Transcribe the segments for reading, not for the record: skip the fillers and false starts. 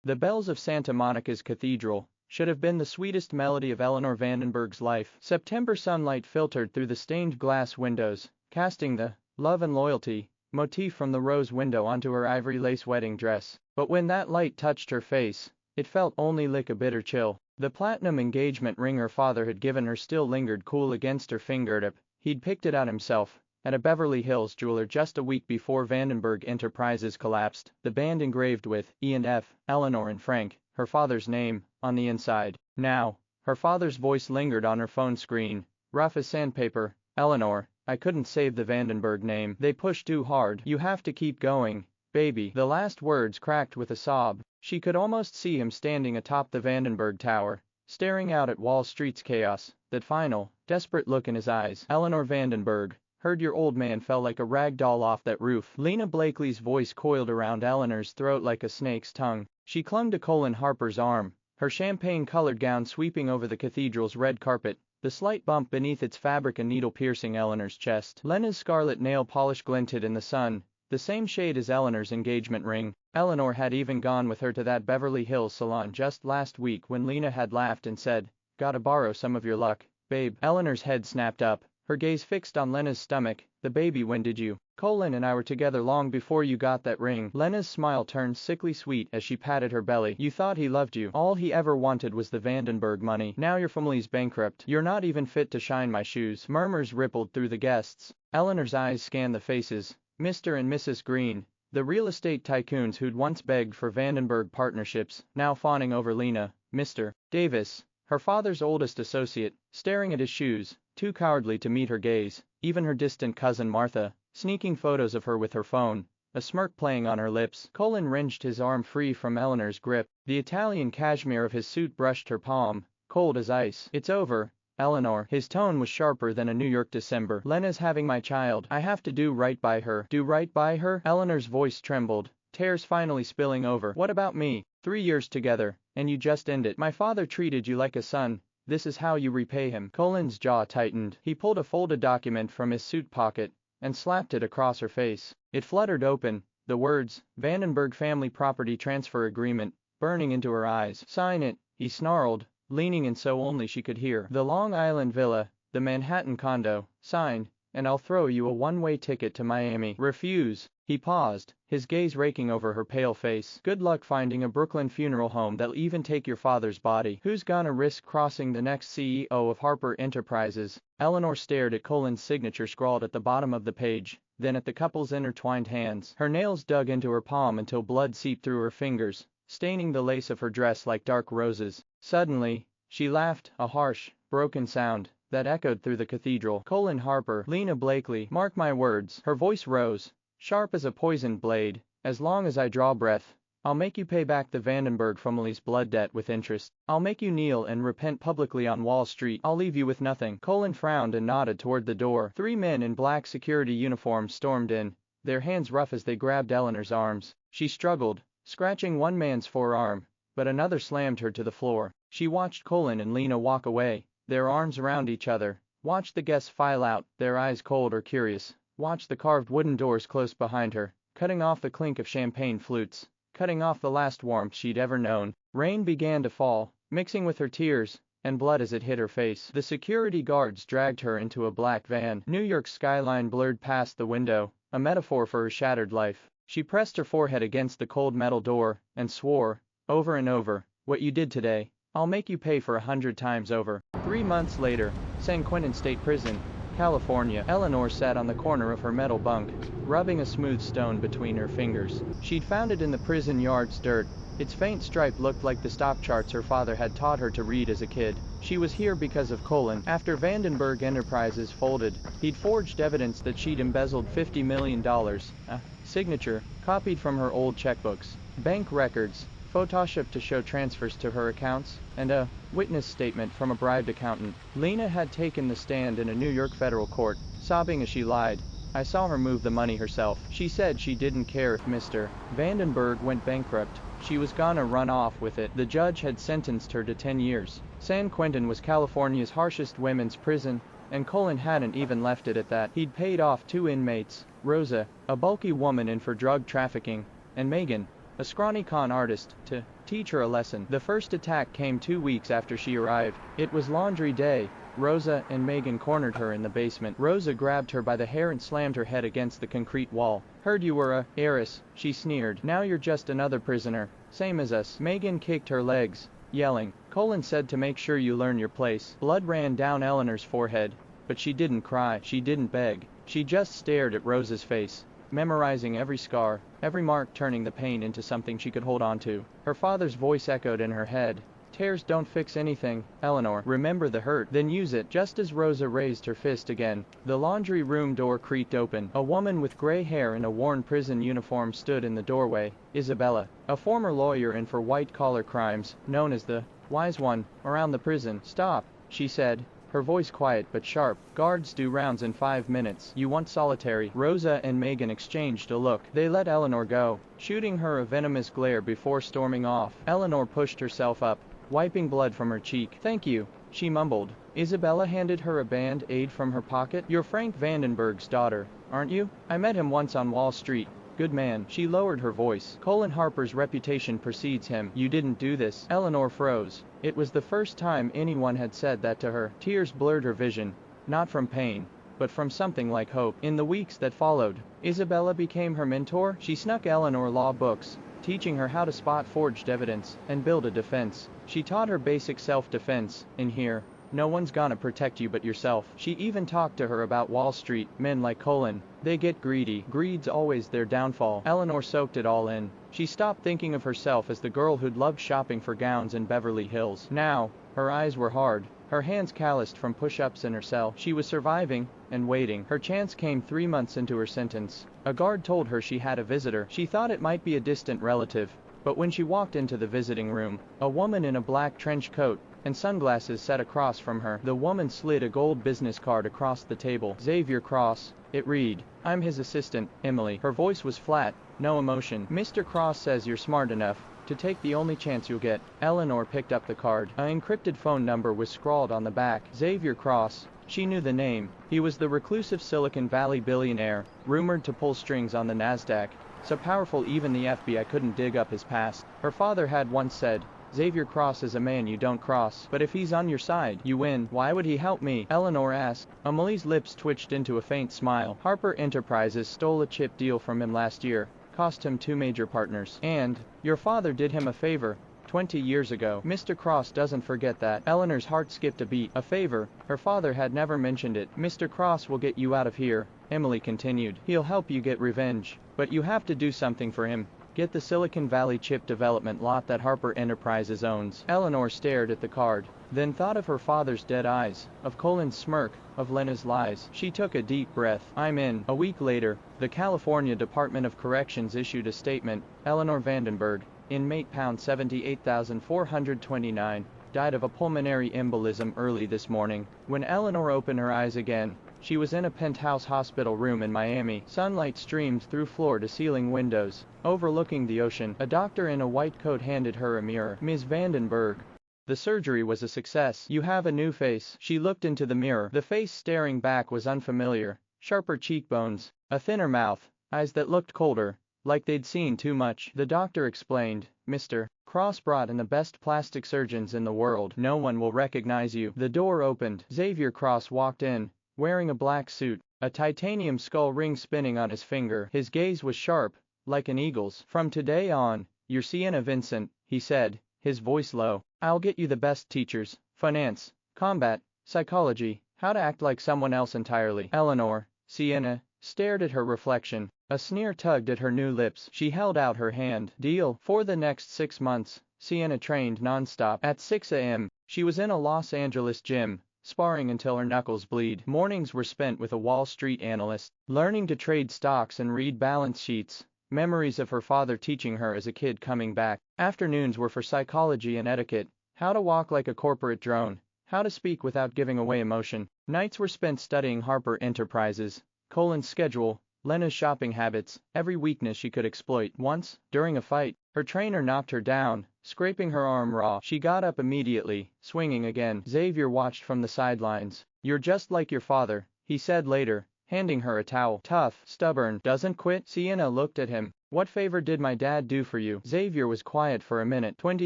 The bells of Santa Monica's cathedral should have been the sweetest melody of Eleanor Vandenberg's life. September sunlight filtered through the stained glass windows, casting the love and loyalty motif from the rose window onto her ivory lace wedding dress. But when that light touched her face, it felt only like a bitter chill. The platinum engagement ring her father had given her still lingered cool against her fingertip. He'd picked it out himself at a Beverly Hills jeweler just a week before Vandenberg Enterprises collapsed, the band engraved with E&F, Eleanor and Frank, her father's name, on the inside. Now, her father's voice lingered on her phone screen, rough as sandpaper. Eleanor, I couldn't save the Vandenberg name. They pushed too hard. You have to keep going, baby. The last words cracked with a sob. She could almost see him standing atop the Vandenberg Tower, staring out at Wall Street's chaos, that final, desperate look in his eyes. Eleanor Vandenberg, heard your old man fell like a rag doll off that roof. Lena Blakely's voice coiled around Eleanor's throat like a snake's tongue. She clung to Colin Harper's arm, her champagne-colored gown sweeping over the cathedral's red carpet, the slight bump beneath its fabric a needle piercing Eleanor's chest. Lena's scarlet nail polish glinted in the sun, the same shade as Eleanor's engagement ring. Eleanor had even gone with her to that Beverly Hills salon just last week when Lena had laughed and said, "Gotta borrow some of your luck, babe." Eleanor's head snapped up, her gaze fixed on Lena's stomach. "The baby, when did you? Colin and I were together long before you got that ring." Lena's smile turned sickly sweet as she patted her belly. "You thought he loved you. All he ever wanted was the Vandenberg money. Now your family's bankrupt. You're not even fit to shine my shoes." Murmurs rippled through the guests. Eleanor's eyes scanned the faces. Mr. and Mrs. Green, the real estate tycoons who'd once begged for Vandenberg partnerships, now fawning over Lena. Mr. Davis, her father's oldest associate, staring at his shoes, too cowardly to meet her gaze. Even her distant cousin Martha, sneaking photos of her with her phone, a smirk playing on her lips. Colin wrenched his arm free from Eleanor's grip. The Italian cashmere of his suit brushed her palm, cold as ice. "It's over, Eleanor." His tone was sharper than a New York December. "Lena's having my child. I have to do right by her." "Do right by her?" Eleanor's voice trembled, tears finally spilling over. "What about me? 3 years together, and you just end it. My father treated you like a son. This is how you repay him." Colin's jaw tightened. He pulled a folded document from his suit pocket and slapped it across her face. It fluttered open, the words, "Vandenberg Family Property Transfer Agreement," burning into her eyes. "Sign it," he snarled, leaning in so only she could hear. "The Long Island villa, the Manhattan condo. Sign, and I'll throw you a one-way ticket to Miami." "Refuse." He paused, his gaze raking over her pale face. "Good luck finding a Brooklyn funeral home that'll even take your father's body. Who's gonna risk crossing the next CEO of Harper Enterprises?" Eleanor stared at Colin's signature scrawled at the bottom of the page, then at the couple's intertwined hands. Her nails dug into her palm until blood seeped through her fingers, staining the lace of her dress like dark roses. Suddenly, she laughed, a harsh, broken sound that echoed through the cathedral. "Colin Harper, Lena Blakely, mark my words." Her voice rose, sharp as a poisoned blade. "As long as I draw breath, I'll make you pay back the Vandenberg family's blood debt with interest. I'll make you kneel and repent publicly on Wall Street. I'll leave you with nothing." Colin frowned and nodded toward the door. 3 men in black security uniforms stormed in, their hands rough as they grabbed Eleanor's arms. She struggled, scratching one man's forearm, but another slammed her to the floor. She watched Colin and Lena walk away, their arms around each other, watched the guests file out, their eyes cold or curious, watched the carved wooden doors close behind her, cutting off the clink of champagne flutes, cutting off the last warmth she'd ever known. Rain began to fall, mixing with her tears and blood as it hit her face. The security guards dragged her into a black van. New York's skyline blurred past the window, a metaphor for her shattered life. She pressed her forehead against the cold metal door and swore, over and over, "What you did today, I'll make you pay for 100 times over." 3 months later, San Quentin State Prison, California. Eleanor sat on the corner of her metal bunk, rubbing a smooth stone between her fingers. She'd found it in the prison yard's dirt. Its faint stripe looked like the stop charts her father had taught her to read as a kid. She was here because of Colin. After Vandenberg Enterprises folded, he'd forged evidence that she'd embezzled $50 million. A signature, copied from her old checkbooks, bank records, photoshopped to show transfers to her accounts, and a witness statement from a bribed accountant. Lena had taken the stand in a New York federal court, sobbing as she lied. "I saw her move the money herself. She said she didn't care if Mr. Vandenberg went bankrupt. She was gonna run off with it." The judge had sentenced her to 10 years. San Quentin was California's harshest women's prison, and Colin hadn't even left it at that. He'd paid off 2 inmates, Rosa, a bulky woman in for drug trafficking, and Megan, a scrawny con artist, to Teach her a lesson. The first attack came 2 weeks after she arrived. It was laundry day. Rosa and Megan cornered her in the basement. Rosa grabbed her by the hair and slammed her head against the concrete wall. Heard you were a heiress, she sneered. Now you're just another prisoner, same as us. Megan kicked her legs, yelling. Colin said to make sure you learn your place. Blood ran down Eleanor's forehead, but she didn't cry, she didn't beg. She just stared at Rosa's face, memorizing every scar, every mark, turning the pain into something she could hold on to. Her father's voice echoed in her head. Tears don't fix anything, Eleanor. Remember the hurt, then use it. Just as Rosa raised her fist again, the laundry room door creaked open. A woman with gray hair and a worn prison uniform stood in the doorway. Isabella, a former lawyer in for white-collar crimes, known as the wise one around the prison. Stop, she said, her voice quiet but sharp. Guards do rounds in 5 minutes. You want solitary? Rosa and Megan exchanged a look. They let Eleanor go, shooting her a venomous glare before storming off. Eleanor pushed herself up, wiping blood from her cheek. Thank you, she mumbled. Isabella handed her a band-aid from her pocket. You're Frank Vandenberg's daughter, aren't you? I met him once on Wall Street. Good man. She lowered her voice. Colin Harper's reputation precedes him. You didn't do this. Eleanor froze. It was the first time anyone had said that to her. Tears blurred her vision, not from pain, but from something like hope. In the weeks that followed, Isabella became her mentor. She snuck Eleanor law books, teaching her how to spot forged evidence and build a defense. She taught her basic self-defense. In here, no one's gonna protect you but yourself. She even talked to her about Wall Street. Men like Colin, they get greedy. Greed's always their downfall. Eleanor soaked it all in. She stopped thinking of herself as the girl who'd loved shopping for gowns in Beverly Hills. Now, her eyes were hard, her hands calloused from push-ups in her cell. She was surviving, and waiting. Her chance came 3 months into her sentence. A guard told her she had a visitor. She thought it might be a distant relative, but when she walked into the visiting room, a woman in a black trench coat and sunglasses sat across from her. The woman slid a gold business card across the table. Xavier Cross, it read. I'm his assistant, Emily. Her voice was flat, no emotion. Mr. Cross says you're smart enough to take the only chance you'll get. Eleanor picked up the card. An encrypted phone number was scrawled on the back. Xavier Cross. She knew the name. He was the reclusive Silicon Valley billionaire, rumored to pull strings on the NASDAQ, so powerful even the FBI couldn't dig up his past. Her father had once said, Xavier Cross is a man you don't cross, but if he's on your side, you win. Why would he help me? Eleanor asked. Emily's lips twitched into a faint smile. Harper Enterprises stole a chip deal from him last year, cost him 2 major partners. And your father did him a favor 20 years ago. Mr. Cross doesn't forget that. Eleanor's heart skipped a beat. A favor? Her father had never mentioned it. Mr. Cross will get you out of here, Emily continued. He'll help you get revenge, but you have to do something for him. Get the Silicon Valley chip development lot that Harper Enterprises owns. Eleanor stared at the card, then thought of her father's dead eyes, of Colin's smirk, of Lena's lies. She took a deep breath. I'm in. A week later, the California Department of Corrections issued a statement. Eleanor Vandenberg, inmate pound 78,429, died of a pulmonary embolism early this morning. When Eleanor opened her eyes again, she was in a penthouse hospital room in Miami. Sunlight streamed through floor-to-ceiling windows, overlooking the ocean. A doctor in a white coat handed her a mirror. Ms. Vandenberg, the surgery was a success. You have a new face. She looked into the mirror. The face staring back was unfamiliar. Sharper cheekbones, a thinner mouth, eyes that looked colder, like they'd seen too much. The doctor explained, Mr. Cross brought in the best plastic surgeons in the world. No one will recognize you. The door opened. Xavier Cross walked in, wearing a black suit, a titanium skull ring spinning on his finger. His gaze was sharp, like an eagle's. From today on, you're Sienna Vincent, he said, his voice low. I'll get you the best teachers, finance, combat, psychology, how to act like someone else entirely. Eleanor, Sienna, stared at her reflection. A sneer tugged at her new lips. She held out her hand. Deal. For the next 6 months, Sienna trained non-stop. At 6 a.m., she was in a Los Angeles gym, sparring until her knuckles bleed. Mornings were spent with a Wall Street analyst, learning to trade stocks and read balance sheets, memories of her father teaching her as a kid coming back. Afternoons were for psychology and etiquette, how to walk like a corporate drone, how to speak without giving away emotion. Nights were spent studying Harper Enterprises, Colin's schedule, Lena's shopping habits, every weakness she could exploit. Once, during a fight, her trainer knocked her down, scraping her arm raw. She got up immediately, swinging again. Xavier watched from the sidelines. You're just like your father, he said later, handing her a towel. Tough, stubborn, doesn't quit. Sienna looked at him, What favor did my dad do for you? Xavier was quiet for a minute. 20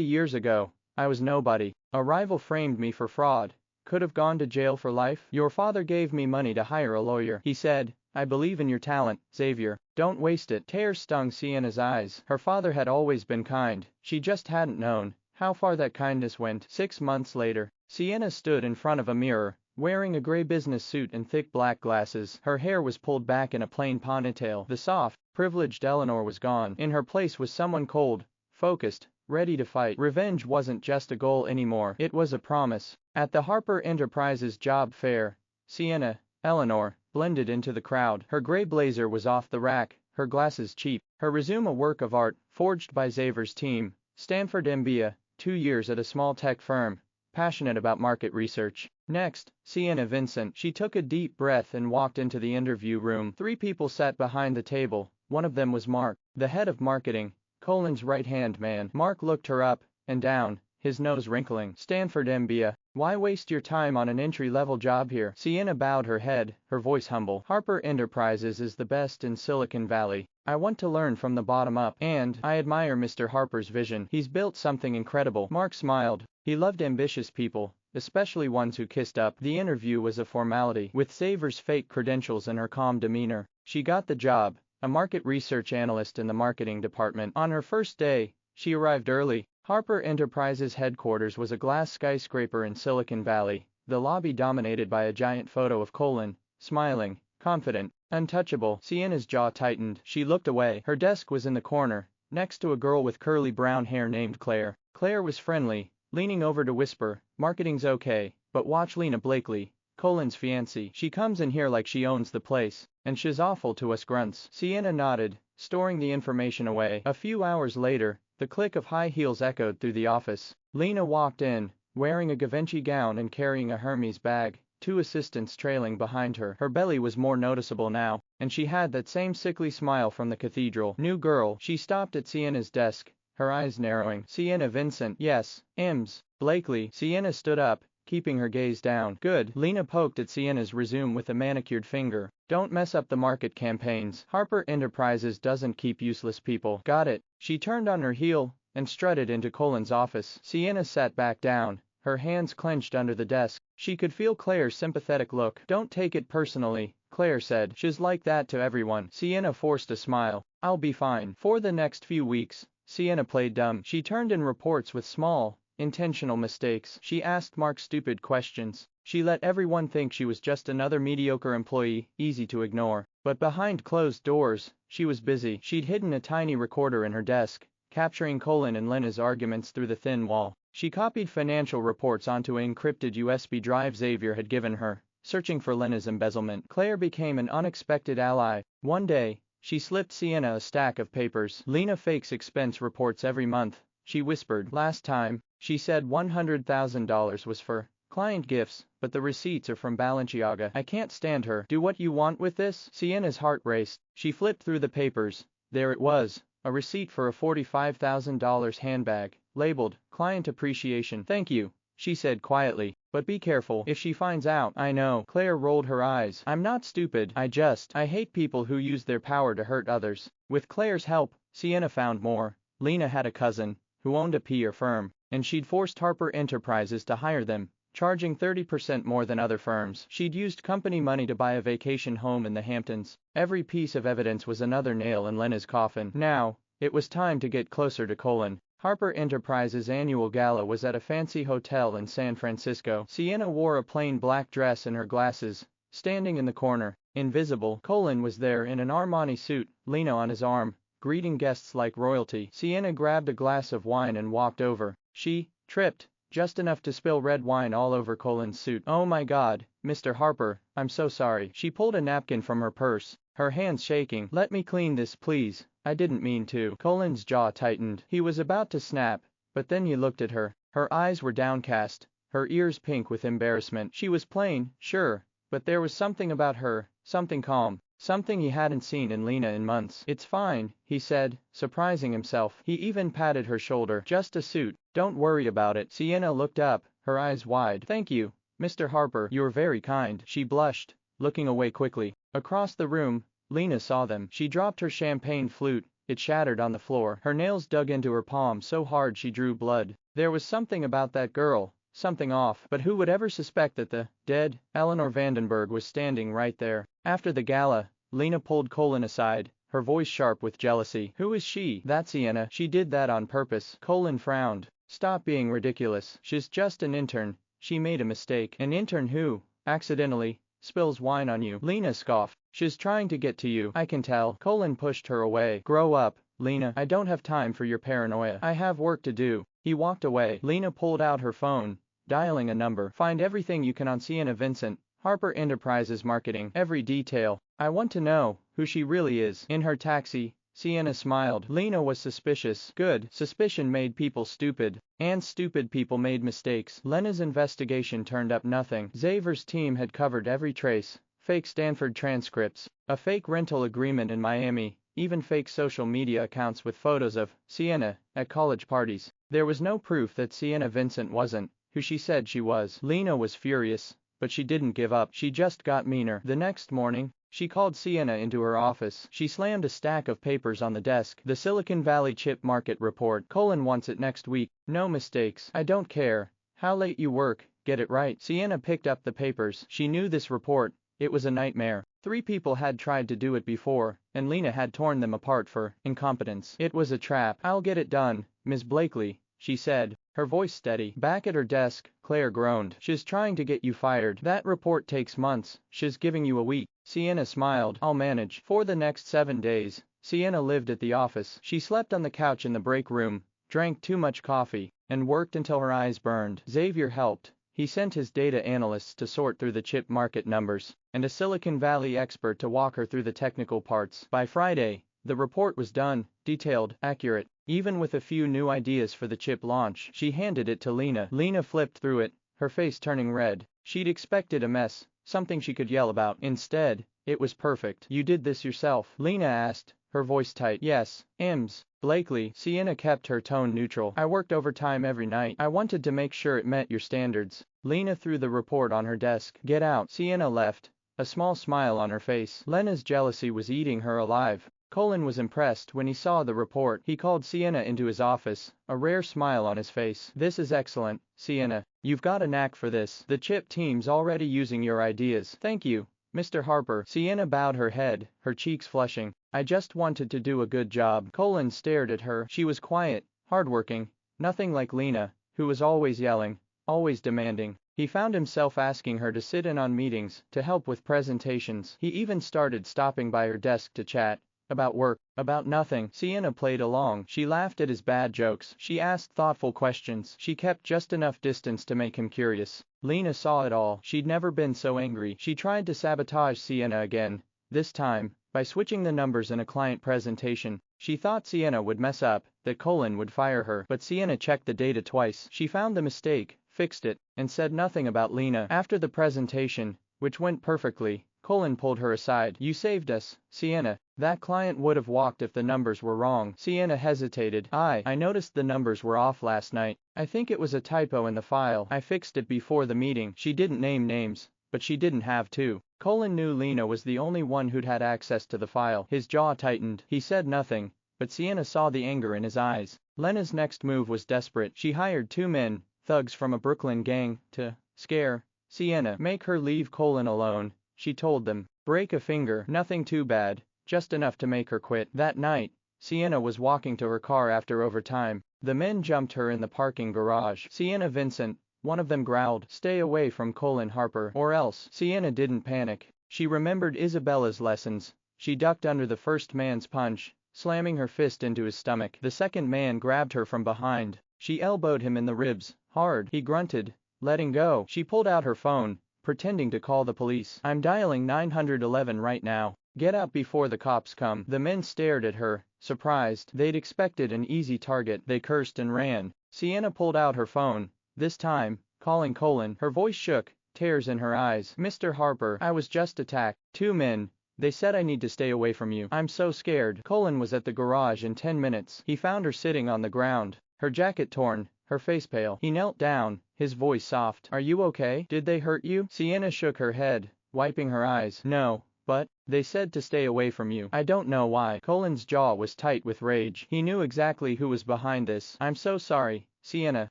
years ago, I was nobody. A rival framed me for fraud. Could have gone to jail for life. Your father gave me money to hire a lawyer. He said, I believe in your talent, Xavier. Don't waste it. Tears stung Sienna's eyes. Her father had always been kind. She just hadn't known how far that kindness went. 6 months later, Sienna stood in front of a mirror, wearing a gray business suit and thick black glasses. Her hair was pulled back in a plain ponytail. The soft, privileged Eleanor was gone. In her place was someone cold, focused, ready to fight. Revenge wasn't just a goal anymore. It was a promise. At the Harper Enterprises job fair, Sienna, Eleanor, blended into the crowd. Her gray blazer was off the rack, her glasses cheap. Her resume a work of art, forged by Xavier's team. Stanford MBA, 2 years at a small tech firm, passionate about market research. Next, Sienna Vincent. She took a deep breath and walked into the interview room. 3 people sat behind the table. One of them was Mark, the head of marketing, Colin's right-hand man. Mark looked her up and down, his nose wrinkling. Stanford MBA. Why waste your time on an entry-level job here? Sienna bowed her head, her voice humble. Harper Enterprises is the best in Silicon Valley. I want to learn from the bottom up, and I admire Mr. Harper's vision. He's built something incredible. Mark smiled. He loved ambitious people, especially ones who kissed up. The interview was a formality. With Xavier's fake credentials and her calm demeanor, she got the job, a market research analyst in the marketing department. On her first day, she arrived early. Harper Enterprises headquarters was a glass skyscraper in Silicon Valley, the lobby dominated by a giant photo of Colin, smiling, confident, untouchable. Sienna's jaw tightened. She looked away. Her desk was in the corner, next to a girl with curly brown hair named Claire. Claire was friendly, leaning over to whisper, marketing's okay, but watch Lena Blakely, Colin's fiancée. She comes in here like she owns the place, and she's awful to us grunts. Sienna nodded, storing the information away. A few hours later, the click of high heels echoed through the office. Lena walked in, wearing a Givenchy gown and carrying a Hermes bag, 2 assistants trailing behind her. Her belly was more noticeable now, and she had that same sickly smile from the cathedral. New girl. She stopped at Sienna's desk, her eyes narrowing. Sienna Vincent. Yes, Ems. Blakely. Sienna stood up, keeping her gaze down. Good. Lena poked at Sienna's resume with a manicured finger. Don't mess up the market campaigns. Harper Enterprises doesn't keep useless people. Got it. She turned on her heel and strutted into Colin's office. Sienna sat back down, her hands clenched under the desk. She could feel Claire's sympathetic look. Don't take it personally, Claire said. She's like that to everyone. Sienna forced a smile. I'll be fine. For the next few weeks, Sienna played dumb. She turned in reports with small, intentional mistakes. She asked Mark stupid questions. She let everyone think she was just another mediocre employee, easy to ignore. But behind closed doors, she was busy. She'd hidden a tiny recorder in her desk, capturing Colin and Lena's arguments through the thin wall. She copied financial reports onto an encrypted USB drive Xavier had given her, searching for Lena's embezzlement. Claire became an unexpected ally. One day, she slipped Sienna a stack of papers. Lena fakes expense reports every month, she whispered. Last time, she said $100,000 was for client gifts, but the receipts are from Balenciaga. I can't stand her. Do what you want with this? Sienna's heart raced. She flipped through the papers. There it was, a receipt for a $45,000 handbag, labeled, Client Appreciation. Thank you, she said quietly, but be careful. If she finds out. I know. Claire rolled her eyes. I'm not stupid. I hate people who use their power to hurt others. With Claire's help, Sienna found more. Lena had a cousin who owned a PR firm, and she'd forced Harper Enterprises to hire them, charging 30% more than other firms. She'd used company money to buy a vacation home in the Hamptons. Every piece of evidence was another nail in Lena's coffin. Now, it was time to get closer to Colin. Harper Enterprises' annual gala was at a fancy hotel in San Francisco. Sienna wore a plain black dress and her glasses, standing in the corner, invisible. Colin was there in an Armani suit, Lena on his arm, greeting guests like royalty. Sienna grabbed a glass of wine and walked over. She tripped, just enough to spill red wine all over Colin's suit. Oh my God, Mr. Harper, I'm so sorry. She pulled a napkin from her purse, her hands shaking. Let me clean this, please. I didn't mean to. Colin's jaw tightened. He was about to snap, but then he looked at her. Her eyes were downcast, her ears pink with embarrassment. She was plain, sure, but there was something about her, something calm, something he hadn't seen in Lena in months. It's fine, he said, surprising himself. He even patted her shoulder. Just a suit. Don't worry about it. Sienna looked up, her eyes wide. Thank you, Mr. Harper. You're very kind. She blushed, looking away quickly. Across the room, Lena saw them. She dropped her champagne flute, it shattered on the floor. Her nails dug into her palm so hard she drew blood. There was something about that girl, something off, but who would ever suspect that the dead Eleanor Vandenberg was standing right there? After the gala, Lena pulled Colin aside, her voice sharp with jealousy. Who is she? That's Sienna. She did that on purpose. Colin frowned. Stop being ridiculous. She's just an intern. She made a mistake. An intern who, accidentally, spills wine on you. Lena scoffed. She's trying to get to you. I can tell. Colin pushed her away. Grow up, Lena. I don't have time for your paranoia. I have work to do. He walked away. Lena pulled out her phone, dialing a number. Find everything you can on Sienna Vincent, Harper Enterprises Marketing. Every detail. I want to know who she really is. In her taxi, Sienna smiled. Lena was suspicious. Good. Suspicion made people stupid. And stupid people made mistakes. Lena's investigation turned up nothing. Xavier's team had covered every trace. Fake Stanford transcripts, a fake rental agreement in Miami, even fake social media accounts with photos of Sienna at college parties. There was no proof that Sienna Vincent wasn't who she said she was. Lena was furious, but she didn't give up. She just got meaner. The next morning, she called Sienna into her office. She slammed a stack of papers on the desk. The Silicon Valley Chip Market Report. Colin wants it next week. No mistakes. I don't care how late you work, get it right. Sienna picked up the papers. She knew this report. It was a nightmare. 3 people had tried to do it before, and Lena had torn them apart for incompetence. It was a trap. I'll get it done, Ms. Blakely, she said, her voice steady. Back at her desk, Claire groaned. She's trying to get you fired. That report takes months. She's giving you a week. Sienna smiled. I'll manage. For the next 7 days, Sienna lived at the office. She slept on the couch in the break room, drank too much coffee, and worked until her eyes burned. Xavier helped. He sent his data analysts to sort through the chip market numbers, and a Silicon Valley expert to walk her through the technical parts. By Friday, the report was done, detailed, accurate. Even with a few new ideas for the chip launch, she handed it to Lena. Lena flipped through it, her face turning red. She'd expected a mess, something she could yell about. Instead, it was perfect. You did this yourself? Lena asked, her voice tight. Yes, Ms. Blakely. Sienna kept her tone neutral. I worked overtime every night. I wanted to make sure it met your standards. Lena threw the report on her desk. Get out. Sienna left, a small smile on her face. Lena's jealousy was eating her alive. Colin was impressed when he saw the report. He called Sienna into his office, a rare smile on his face. This is excellent, Sienna. You've got a knack for this. The chip team's already using your ideas. Thank you, Mr. Harper. Sienna bowed her head, her cheeks flushing. I just wanted to do a good job. Colin stared at her. She was quiet, hardworking, nothing like Lena, who was always yelling, always demanding. He found himself asking her to sit in on meetings, to help with presentations. He even started stopping by her desk to chat. About work, about nothing. Sienna played along. She laughed at his bad jokes. She asked thoughtful questions. She kept just enough distance to make him curious. Lena saw it all. She'd never been so angry. She tried to sabotage Sienna again, this time, by switching the numbers in a client presentation. She thought Sienna would mess up, that Colin would fire her. But Sienna checked the data twice. She found the mistake, fixed it, and said nothing about Lena. After the presentation, which went perfectly, Colin pulled her aside. You saved us, Sienna. That client would have walked if the numbers were wrong. Sienna hesitated. I noticed the numbers were off last night. I think it was a typo in the file. I fixed it before the meeting. She didn't name names, but she didn't have to. Colin knew Lena was the only one who'd had access to the file. His jaw tightened. He said nothing, but Sienna saw the anger in his eyes. Lena's next move was desperate. She hired 2 men, thugs from a Brooklyn gang, to scare Sienna. Make her leave Colin alone, she told them. Break a finger. Nothing too bad. Just enough to make her quit. That night, Sienna was walking to her car after overtime. The men jumped her in the parking garage. Sienna Vincent, one of them growled. Stay away from Colin Harper, or else. Sienna didn't panic. She remembered Isabella's lessons. She ducked under the first man's punch, slamming her fist into his stomach. The second man grabbed her from behind. She elbowed him in the ribs, hard. He grunted, letting go. She pulled out her phone, pretending to call the police. I'm dialing 911 right now. Get out before the cops come. The men stared at her, surprised. They'd expected an easy target. They cursed and ran. Sienna pulled out her phone, this time, calling Colin. Her voice shook, tears in her eyes. Mr. Harper, I was just attacked. 2 men. They said I need to stay away from you. I'm so scared. Colin was at the garage in 10 minutes. He found her sitting on the ground, her jacket torn, her face pale. He knelt down, his voice soft. Are you okay? Did they hurt you? Sienna shook her head, wiping her eyes. No, But, they said to stay away from you. I don't know why. Colin's jaw was tight with rage. He knew exactly who was behind this. I'm so sorry, Sienna.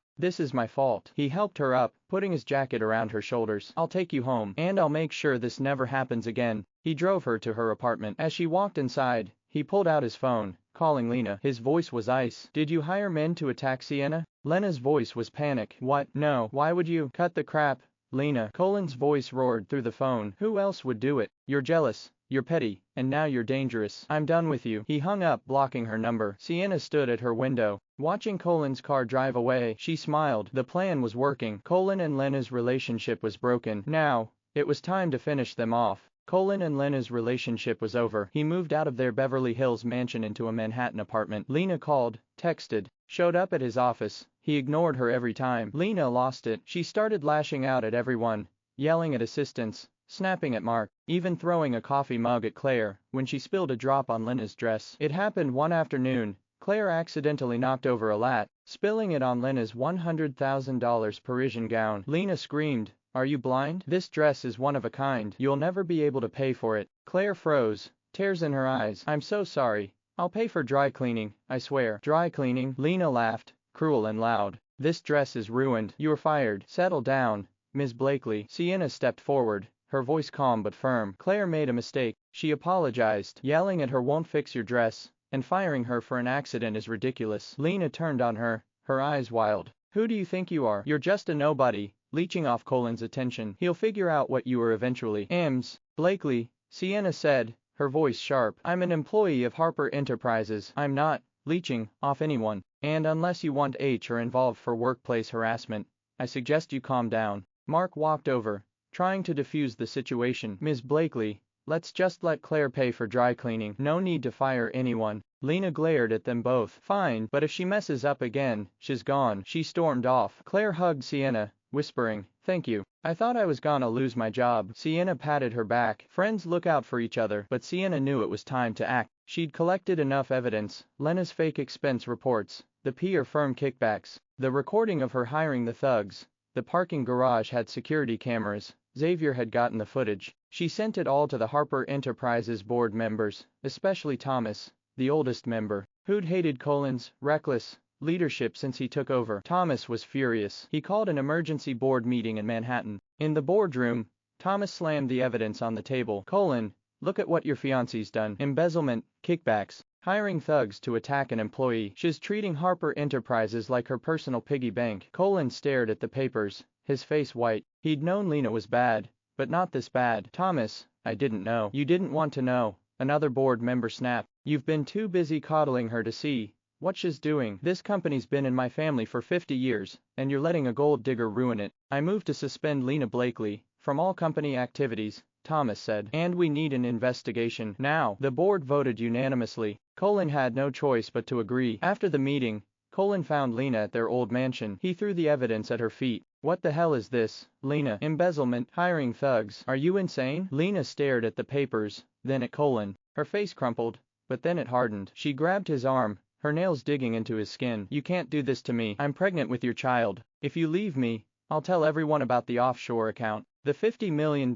This is my fault. He helped her up, putting his jacket around her shoulders. I'll take you home, and I'll make sure this never happens again. He drove her to her apartment. As she walked inside, he pulled out his phone, calling Lena. His voice was ice. Did you hire men to attack Sienna? Lena's voice was panic. What? No. Why would you? Cut the crap, Lena. Colin's voice roared through the phone. Who else would do it? You're jealous. You're petty, and now you're dangerous. I'm done with you. He hung up, blocking her number. Sienna stood at her window, watching Colin's car drive away. She smiled. The plan was working. Colin and Lena's relationship was broken. Now, it was time to finish them off. Colin and Lena's relationship was over. He moved out of their Beverly Hills mansion into a Manhattan apartment. Lena called, texted, showed up at his office. He ignored her every time. Lena lost it. She started lashing out at everyone, yelling at assistants, snapping at Mark, even throwing a coffee mug at Claire when she spilled a drop on Lena's dress. It happened one afternoon. Claire accidentally knocked over a lat, spilling it on Lena's $100,000 Parisian gown. Lena screamed, "Are you blind? This dress is one of a kind. You'll never be able to pay for it." Claire froze, tears in her eyes. "I'm so sorry. I'll pay for dry cleaning, I swear." Dry cleaning? Lena laughed, cruel and loud. "This dress is ruined. You're fired." "Settle down, Ms. Blakely." Sienna stepped forward, her voice calm but firm. "Claire made a mistake." She apologized. "Yelling at her won't fix your dress, and firing her for an accident is ridiculous." Lena turned on her, her eyes wild. "Who do you think you are? You're just a nobody." Leeching off Colin's attention. "He'll figure out what you are eventually." "Ms. Blakely," Sienna said, her voice sharp. "I'm an employee of Harper Enterprises. I'm not leeching off anyone. And unless you want HR involved for workplace harassment, I suggest you calm down." Mark walked over, trying to defuse the situation. "Ms. Blakely, let's just let Claire pay for dry cleaning. No need to fire anyone." Lena glared at them both. "Fine, but if she messes up again, she's gone." She stormed off. Claire hugged Sienna, whispering, "Thank you. I thought I was gonna lose my job." Sienna patted her back. Friends look out for each other. But Sienna knew it was time to act. She'd collected enough evidence: Lena's fake expense reports, the PR firm kickbacks, the recording of her hiring the thugs. The parking garage had security cameras. Xavier had gotten the footage. She sent it all to the Harper Enterprises board members, especially Thomas, the oldest member, who'd hated Colin's reckless leadership since he took over. Thomas was furious. He called an emergency board meeting in Manhattan. In the boardroom, Thomas slammed the evidence on the table. "Colin, look at what your fiancé's done. Embezzlement, kickbacks, hiring thugs to attack an employee. She's treating Harper Enterprises like her personal piggy bank." Colin stared at the papers, his face white. He'd known Lena was bad, but not this bad. "Thomas, I didn't know." "You didn't want to know," another board member snapped. "You've been too busy coddling her to see what she's doing. This company's been in my family for 50 years, and you're letting a gold digger ruin it." "I move to suspend Lena Blakely from all company activities," Thomas said. "And we need an investigation now." The board voted unanimously. Colin had no choice but to agree. After the meeting, Colin found Lena at their old mansion. He threw the evidence at her feet. "What the hell is this, Lena? Embezzlement, hiring thugs. Are you insane?" Lena stared at the papers, then at Colin. Her face crumpled, but then it hardened. She grabbed his arm, her nails digging into his skin. "You can't do this to me. I'm pregnant with your child. If you leave me, I'll tell everyone about the offshore account. The $50 million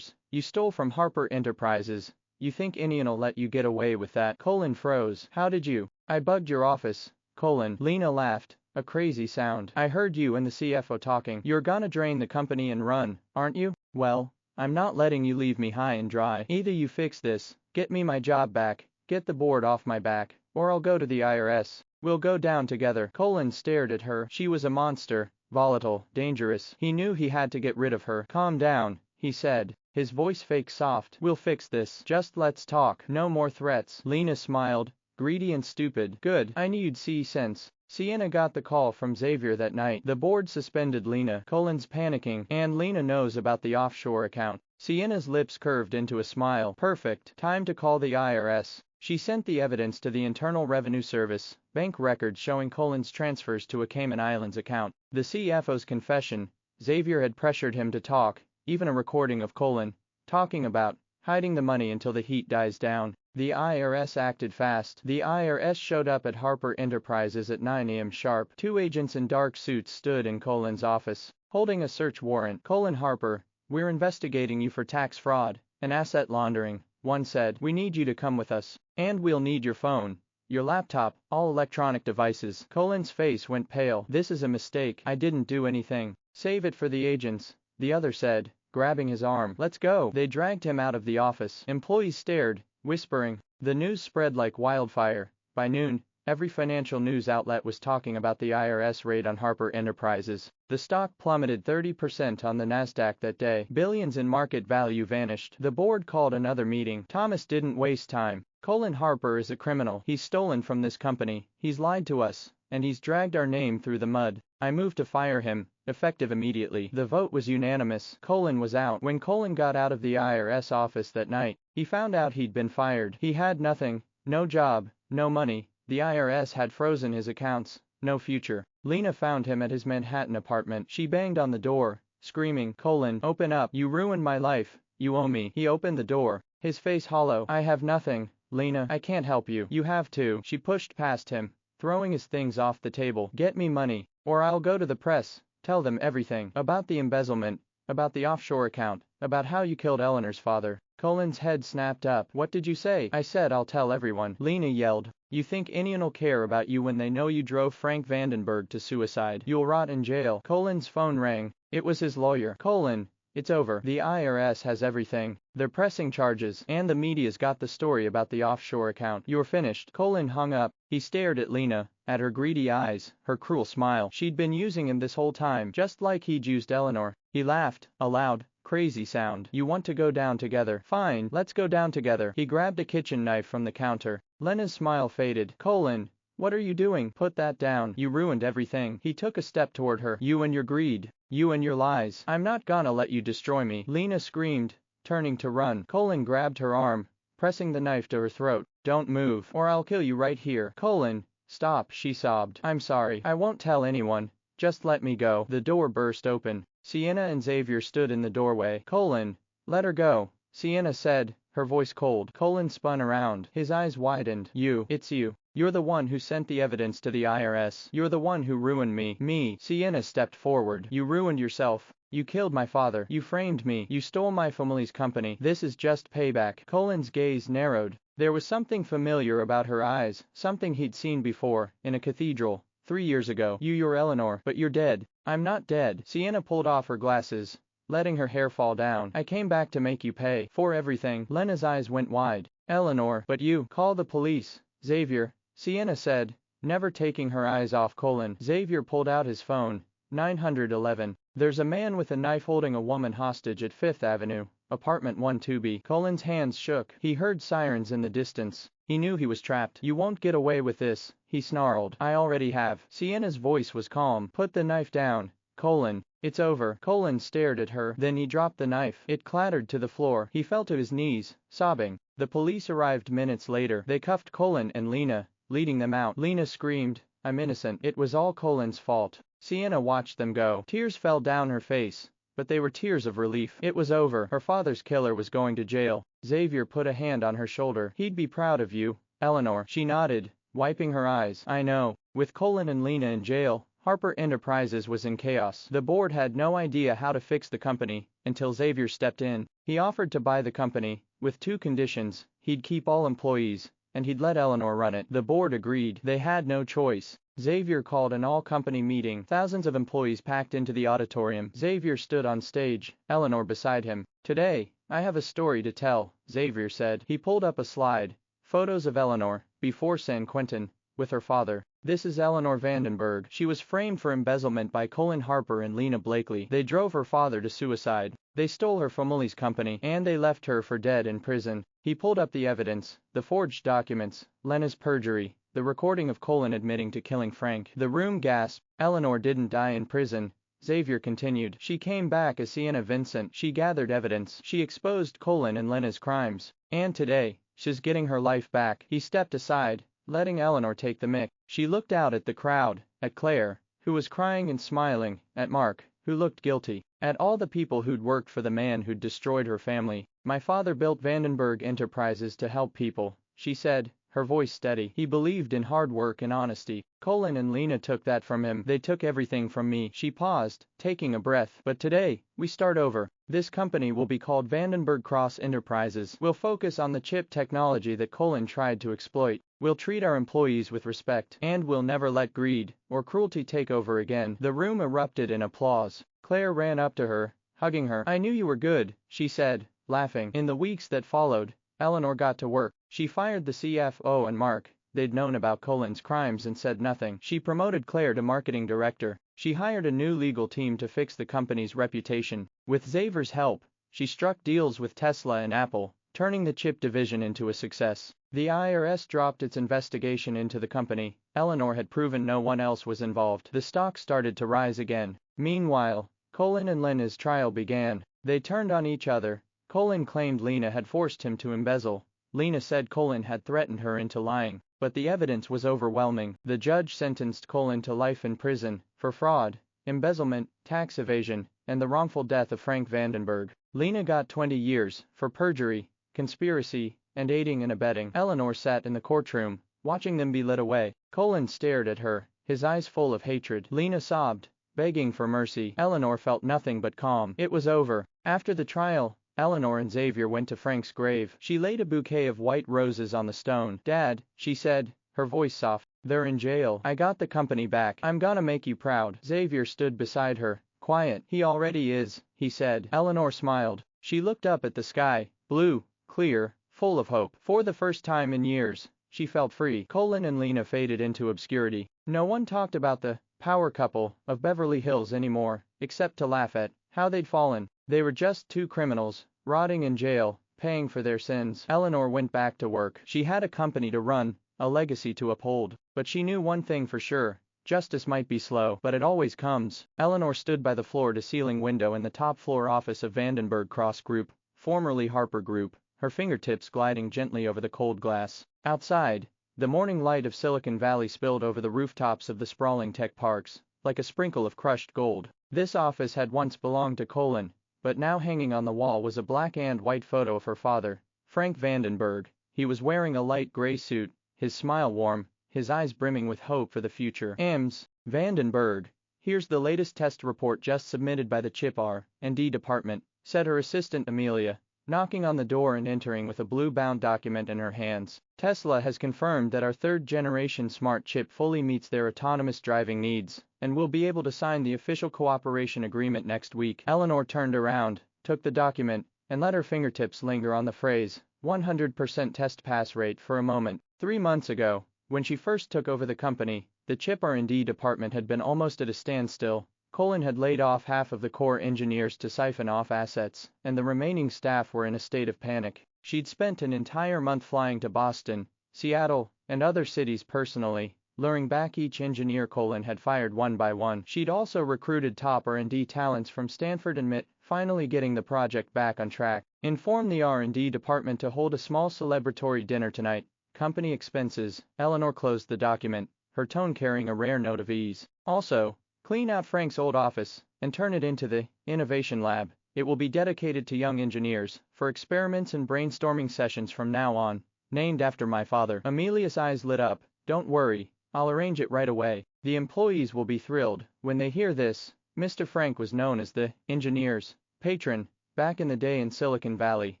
you stole from Harper Enterprises. You think Indian'll let you get away with that?" Colin froze. "How did you?" "I bugged your office, Colin." Lena laughed, a crazy sound. "I heard you and the CFO talking. You're gonna drain the company and run, aren't you? Well, I'm not letting you leave me high and dry. Either you fix this, get me my job back, get the board off my back, or I'll go to the IRS. We'll go down together." Colin stared at her. She was a monster, volatile, dangerous. He knew he had to get rid of her. "Calm down," he said, his voice fake soft. "We'll fix this. Just let's talk. No more threats." Lena smiled, greedy and stupid. "Good. I knew you'd see sense." Sienna got the call from Xavier that night. The board suspended Lena. Colin's panicking, and Lena knows about the offshore account. Sienna's lips curved into a smile. "Perfect. Time to call the IRS." She sent the evidence to the Internal Revenue Service, bank records showing Colin's transfers to a Cayman Islands account. The CFO's confession: Xavier had pressured him to talk, even a recording of Colin talking about hiding the money until the heat dies down. The IRS acted fast. The IRS showed up at Harper Enterprises at 9 a.m. sharp. Two agents in dark suits stood in Colin's office, holding a search warrant. "Colin Harper, we're investigating you for tax fraud and asset laundering." one said. We need you to come with us. And we'll need your phone, your laptop, all electronic devices. Colin's face went pale. This is a mistake. I didn't do anything. Save it for the agents, the other said, grabbing his arm. Let's go. They dragged him out of the office. Employees stared, whispering. The news spread like wildfire. By noon, every financial news outlet was talking about the IRS raid on Harper Enterprises. The stock plummeted 30% on the Nasdaq that day. Billions in market value vanished. The board called another meeting. Thomas didn't waste time. Colin Harper is a criminal. He's stolen from this company. He's lied to us. And he's dragged our name through the mud. I moved to fire him, effective immediately. The vote was unanimous. Colin was out. When Colin got out of the IRS office that night, he found out he'd been fired. He had nothing. No job, no money. The IRS had frozen his accounts. No future. Lena found him at his Manhattan apartment. She banged on the door, screaming, Colin, open up. You ruined my life. You owe me. He opened the door, his face hollow. I have nothing. Lena, I can't help you. You have to. She pushed past him, throwing his things off the table. Get me money, or I'll go to the press. Tell them everything. About the embezzlement, about the offshore account, about how you killed Eleanor's father. Colin's head snapped up. What did you say? I said I'll tell everyone. Lena yelled. You think anyone'll care about you when they know you drove Frank Vandenberg to suicide? You'll rot in jail. Colin's phone rang. It was his lawyer. Colin, it's over. The IRS has everything. They're pressing charges, and the media's got the story about the offshore account. You're finished. Colin hung up. He stared at Lena, at her greedy eyes, her cruel smile. She'd been using him this whole time, just like he'd used Eleanor. He laughed, a loud, crazy sound. You want to go down together? Fine, let's go down together. He grabbed a kitchen knife from the counter. Lena's smile faded. Colin, what are you doing? Put that down. You ruined everything. He took a step toward her. You and your greed. You and your lies. I'm not gonna let you destroy me. Lena screamed, turning to run. Colin grabbed her arm, pressing the knife to her throat. Don't move, or I'll kill you right here. Colin, stop, she sobbed. I'm sorry. I won't tell anyone. Just let me go. The door burst open. Sienna and Xavier stood in the doorway. Colin, let her go, Sienna said, her voice cold. Colin spun around. His eyes widened. It's you. You're the one who sent the evidence to the IRS. You're the one who ruined me. Me. Sienna stepped forward. You ruined yourself. You killed my father. You framed me. You stole my family's company. This is just payback. Colin's gaze narrowed. There was something familiar about her eyes, something he'd seen before, in a cathedral, 3 years ago. You're Eleanor, but you're dead. I'm not dead. Sienna pulled off her glasses, letting her hair fall down. I came back to make you pay for everything. Lena's eyes went wide. Eleanor, but you. Call the police. Xavier, Sienna said, never taking her eyes off Colin. Xavier pulled out his phone. 911. There's a man with a knife holding a woman hostage at 5th Avenue, apartment 1-2B. Colin's hands shook. He heard sirens in the distance. He knew he was trapped. You won't get away with this, he snarled. I already have. Sienna's voice was calm. Put the knife down, Colin. It's over. Colin stared at her. Then he dropped the knife. It clattered to the floor. He fell to his knees, sobbing. The police arrived minutes later. They cuffed Colin and Lena, leading them out. Lena screamed, I'm innocent. It was all Colin's fault. Sienna watched them go. Tears fell down her face, but they were tears of relief. It was over. Her father's killer was going to jail. Xavier put a hand on her shoulder. He'd be proud of you, Eleanor. She nodded, wiping her eyes. I know. With Colin and Lena in jail, Harper Enterprises was in chaos. The board had no idea how to fix the company, until Xavier stepped in. He offered to buy the company, with 2 conditions. He'd keep all employees, and he'd let Eleanor run it. The board agreed. They had no choice. Xavier called an all-company meeting. Thousands of employees packed into the auditorium. Xavier stood on stage, Eleanor beside him. Today, I have a story to tell, Xavier said. He pulled up a slide. Photos of Eleanor, before San Quentin, with her father. This is Eleanor Vandenberg. She was framed for embezzlement by Colin Harper and Lena Blakely. They drove her father to suicide. They stole her family's company, and they left her for dead in prison. He pulled up the evidence, the forged documents, Lena's perjury, the recording of Colin admitting to killing Frank. The room gasped. Eleanor didn't die in prison, Xavier continued. She came back as Sienna Vincent. She gathered evidence. She exposed Colin and Lena's crimes. And today, she's getting her life back. He stepped aside, letting Eleanor take the mic. She looked out at the crowd, at Claire, who was crying and smiling, at Mark, who looked guilty, at all the people who'd worked for the man who'd destroyed her family. My father built Vandenberg Enterprises to help people, she said, her voice steady. He believed in hard work and honesty. Colin and Lena took that from him. They took everything from me. She paused, taking a breath. But today, we start over. This company will be called Vandenberg Cross Enterprises. We'll focus on the chip technology that Colin tried to exploit. We'll treat our employees with respect. And we'll never let greed or cruelty take over again. The room erupted in applause. Claire ran up to her, hugging her. I knew you were good, she said, laughing. In the weeks that followed, Eleanor got to work. She fired the CFO and Mark. They'd known about Colin's crimes and said nothing. She promoted Claire to marketing director. She hired a new legal team to fix the company's reputation. With Xavier's help, she struck deals with Tesla and Apple, turning the chip division into a success. The IRS dropped its investigation into the company. Eleanor had proven no one else was involved. The stock started to rise again. Meanwhile, Colin and Lena's trial began. They turned on each other. Colin claimed Lena had forced him to embezzle. Lena said Colin had threatened her into lying. But the evidence was overwhelming. The judge sentenced Colin to life in prison for fraud, embezzlement, tax evasion, and the wrongful death of Frank Vandenberg. Lena got 20 years for perjury, conspiracy, and aiding and abetting. Eleanor sat in the courtroom, watching them be led away. Colin stared at her, his eyes full of hatred. Lena sobbed, begging for mercy. Eleanor felt nothing but calm. It was over. After the trial, Eleanor and Xavier went to Frank's grave. She laid a bouquet of white roses on the stone. Dad, she said, her voice soft, they're in jail. I got the company back. I'm gonna make you proud. Xavier stood beside her, quiet. He already is, he said. Eleanor smiled. She looked up at the sky, blue, clear, full of hope. For the first time in years, she felt free. Colin and Lena faded into obscurity. No one talked about the power couple of Beverly Hills anymore, except to laugh at how they'd fallen. They were just two criminals, rotting in jail, paying for their sins. Eleanor went back to work. She had a company to run, a legacy to uphold. But she knew one thing for sure. Justice might be slow, but it always comes. Eleanor stood by the floor-to-ceiling window in the top-floor office of Vandenberg Cross Group, formerly Harper Group, her fingertips gliding gently over the cold glass. Outside, the morning light of Silicon Valley spilled over the rooftops of the sprawling tech parks, like a sprinkle of crushed gold. This office had once belonged to Colin, but now hanging on the wall was a black and white photo of her father, Frank Vandenberg. He was wearing a light gray suit, his smile warm, his eyes brimming with hope for the future. Ms. Vandenberg, here's the latest test report just submitted by the Chip R&D department, said her assistant Amelia, knocking on the door and entering with a blue-bound document in her hands. Tesla has confirmed that our third-generation smart chip fully meets their autonomous driving needs, and we'll be able to sign the official cooperation agreement next week. Eleanor turned around, took the document, and let her fingertips linger on the phrase, 100% test pass rate for a moment. 3 months ago, when she first took over the company, the chip R&D department had been almost at a standstill. Colin had laid off half of the core engineers to siphon off assets, and the remaining staff were in a state of panic. She'd spent an entire month flying to Boston, Seattle, and other cities personally, luring back each engineer Colin had fired one by one. She'd also recruited top R&D talents from Stanford and MIT, finally getting the project back on track. Inform the R&D department to hold a small celebratory dinner tonight. Company expenses. Eleanor closed the document, her tone carrying a rare note of ease. Also, clean out Frank's old office and turn it into the innovation lab. It will be dedicated to young engineers for experiments and brainstorming sessions from now on, named after my father. Amelia's eyes lit up. Don't worry, I'll arrange it right away. The employees will be thrilled when they hear this. Mr. Frank was known as the engineer's patron back in the day in Silicon Valley,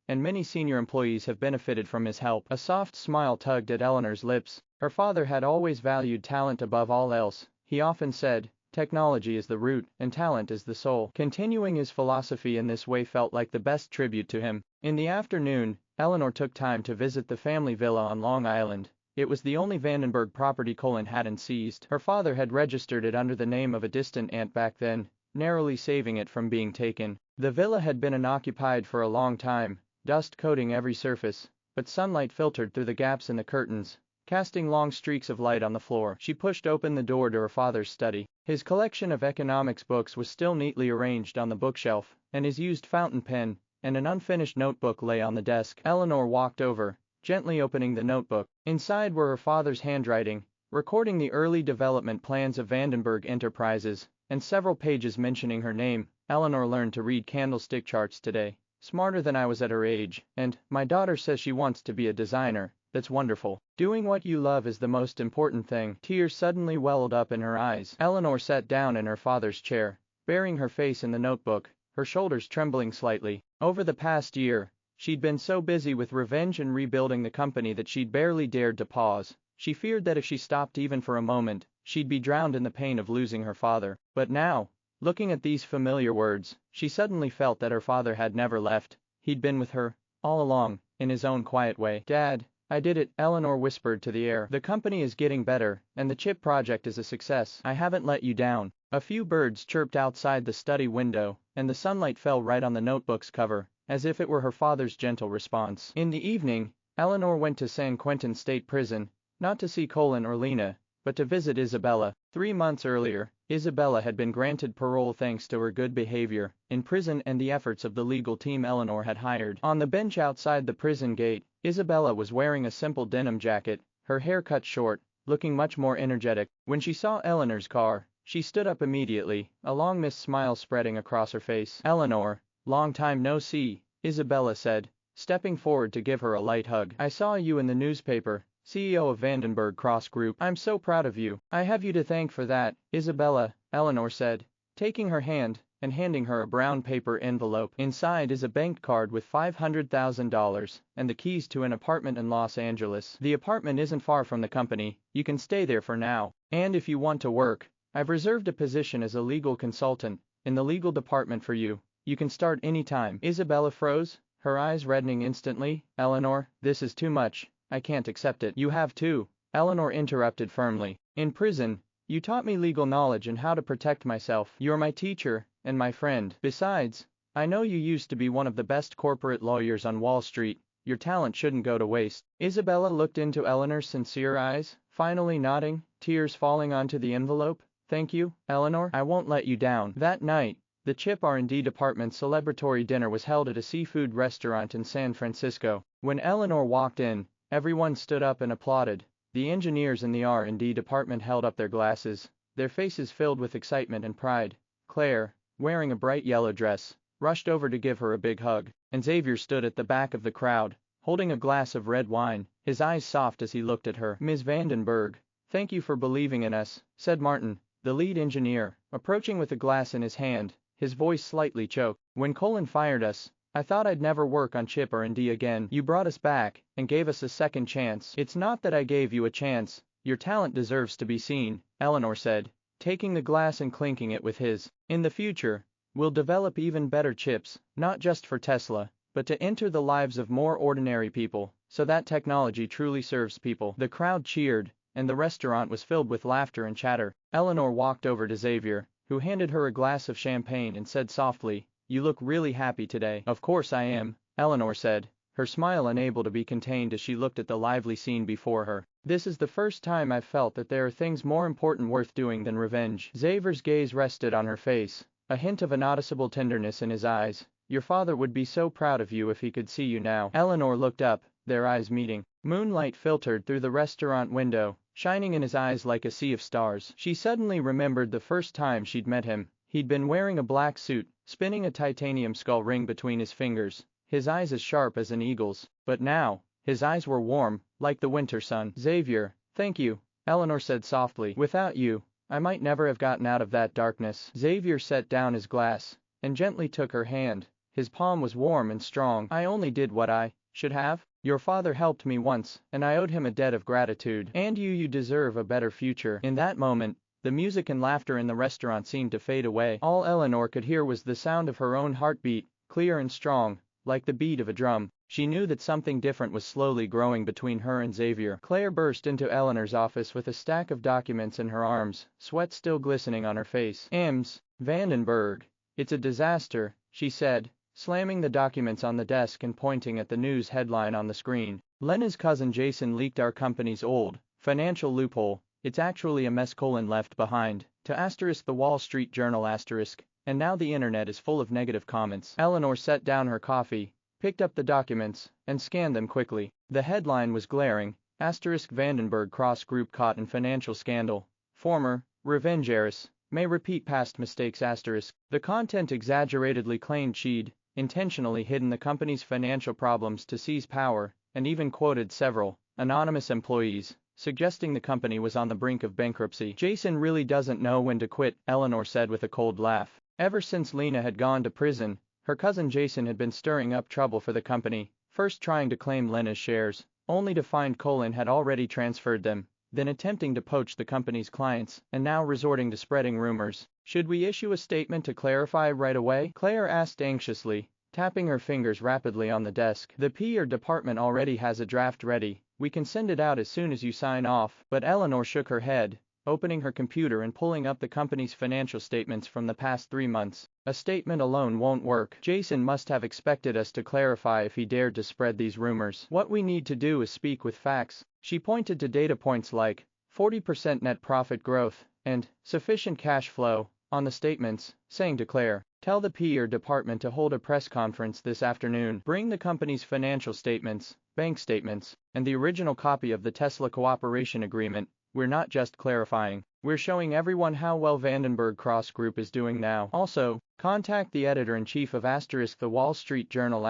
and many senior employees have benefited from his help. A soft smile tugged at Eleanor's lips. Her father had always valued talent above all else. He often said, technology is the root, and talent is the soul. Continuing his philosophy in this way felt like the best tribute to him. In the afternoon, Eleanor took time to visit the family villa on Long Island. It was the only Vandenberg property Colin hadn't seized. Her father had registered it under the name of a distant aunt back then, narrowly saving it from being taken. The villa had been unoccupied for a long time, dust coating every surface, but sunlight filtered through the gaps in the curtains, casting long streaks of light on the floor. She pushed open the door to her father's study. His collection of economics books was still neatly arranged on the bookshelf, and his used fountain pen and an unfinished notebook lay on the desk. Eleanor walked over, gently opening the notebook. Inside were her father's handwriting, recording the early development plans of Vandenberg Enterprises, and several pages mentioning her name. Eleanor learned to read candlestick charts today, smarter than I was at her age, and my daughter says she wants to be a designer. That's wonderful. Doing what you love is the most important thing. Tears suddenly welled up in her eyes. Eleanor sat down in her father's chair, burying her face in the notebook, her shoulders trembling slightly. Over the past year, she'd been so busy with revenge and rebuilding the company that she'd barely dared to pause. She feared that if she stopped even for a moment, she'd be drowned in the pain of losing her father. But now, looking at these familiar words, she suddenly felt that her father had never left. He'd been with her, all along, in his own quiet way. Dad, I did it, Eleanor whispered to the air. The company is getting better, and the chip project is a success. I haven't let you down. A few birds chirped outside the study window, and the sunlight fell right on the notebook's cover, as if it were her father's gentle response. In the evening, Eleanor went to San Quentin State Prison, not to see Colin or Lena, but to visit Isabella. 3 months earlier, Isabella had been granted parole thanks to her good behavior in prison and the efforts of the legal team Eleanor had hired. On the bench outside the prison gate, Isabella was wearing a simple denim jacket, her hair cut short, looking much more energetic. When she saw Eleanor's car, she stood up immediately, a long mist smile spreading across her face. Eleanor, long time no see, Isabella said, stepping forward to give her a light hug. I saw you in the newspaper, CEO of Vandenberg Cross Group. I'm so proud of you. I have you to thank for that, Isabella, Eleanor said, taking her hand and handing her a brown paper envelope. Inside is a bank card with $500,000 and the keys to an apartment in Los Angeles. The apartment isn't far from the company, you can stay there for now. And if you want to work, I've reserved a position as a legal consultant in the legal department for you. You can start anytime. Isabella froze, her eyes reddening instantly. Eleanor, this is too much. I can't accept it. You have to, Eleanor interrupted firmly. In prison, you taught me legal knowledge and how to protect myself. You're my teacher and my friend. Besides, I know you used to be one of the best corporate lawyers on Wall Street. Your talent shouldn't go to waste. Isabella looked into Eleanor's sincere eyes, finally nodding, tears falling onto the envelope. Thank you, Eleanor. I won't let you down. That night, the Chip R&D department's celebratory dinner was held at a seafood restaurant in San Francisco. When Eleanor walked in, everyone stood up and applauded. The engineers in the R&D department held up their glasses, their faces filled with excitement and pride. Claire, wearing a bright yellow dress, rushed over to give her a big hug, and Xavier stood at the back of the crowd, holding a glass of red wine, his eyes soft as he looked at her. Ms. Vandenberg, thank you for believing in us, said Martin, the lead engineer, approaching with a glass in his hand, his voice slightly choked. When Colin fired us, I thought I'd never work on Chip R&D again. You brought us back and gave us a second chance. It's not that I gave you a chance, your talent deserves to be seen, Eleanor said, taking the glass and clinking it with his. In the future, we'll develop even better chips, not just for Tesla, but to enter the lives of more ordinary people, so that technology truly serves people. The crowd cheered, and the restaurant was filled with laughter and chatter. Eleanor walked over to Xavier, who handed her a glass of champagne and said softly, you look really happy today. Of course I am, Eleanor said, her smile unable to be contained as she looked at the lively scene before her. This is the first time I've felt that there are things more important worth doing than revenge. Xavier's gaze rested on her face, a hint of a noticeable tenderness in his eyes. Your father would be so proud of you if he could see you now. Eleanor looked up, their eyes meeting. Moonlight filtered through the restaurant window, shining in his eyes like a sea of stars. She suddenly remembered the first time she'd met him. He'd been wearing a black suit, spinning a titanium skull ring between his fingers, his eyes as sharp as an eagle's. But now, his eyes were warm, like the winter sun. Xavier, thank you, Eleanor said softly. Without you, I might never have gotten out of that darkness. Xavier set down his glass and gently took her hand. His palm was warm and strong. I only did what I should have. Your father helped me once, and I owed him a debt of gratitude. And you deserve a better future. In that moment, the music and laughter in the restaurant seemed to fade away. All Eleanor could hear was the sound of her own heartbeat, clear and strong, like the beat of a drum. She knew that something different was slowly growing between her and Xavier. Claire burst into Eleanor's office with a stack of documents in her arms, sweat still glistening on her face. Ms. Vandenberg, it's a disaster, she said, slamming the documents on the desk and pointing at the news headline on the screen. Lena's cousin Jason leaked our company's old financial loophole. It's actually a mess. Colin left behind. To asterisk the Wall Street Journal asterisk. And now the internet is full of negative comments. Eleanor set down her coffee, picked up the documents, and scanned them quickly. The headline was glaring. Asterisk Vandenberg Cross Group caught in financial scandal. Former revenge heiress may repeat past mistakes asterisk. The content exaggeratedly claimed she'd intentionally hidden the company's financial problems to seize power, and even quoted several anonymous employees, suggesting the company was on the brink of bankruptcy. Jason really doesn't know when to quit, Eleanor said with a cold laugh. Ever since Lena had gone to prison, her cousin Jason had been stirring up trouble for the company, first trying to claim Lena's shares, only to find Colin had already transferred them, then attempting to poach the company's clients, and now resorting to spreading rumors. Should we issue a statement to clarify right away? Claire asked anxiously, tapping her fingers rapidly on the desk. The PR department already has a draft ready. We can send it out as soon as you sign off. But Eleanor shook her head, opening her computer and pulling up the company's financial statements from the past 3 months. A statement alone won't work. Jason must have expected us to clarify if he dared to spread these rumors. What we need to do is speak with facts. She pointed to data points like 40% net profit growth and sufficient cash flow on the statements, saying to Claire, "Tell the PR department to hold a press conference this afternoon. Bring the company's financial statements, bank statements, and the original copy of the Tesla cooperation agreement. We're not just clarifying, we're showing everyone how well Vandenberg Cross Group is doing now. Also, contact the editor-in-chief of the Wall Street Journal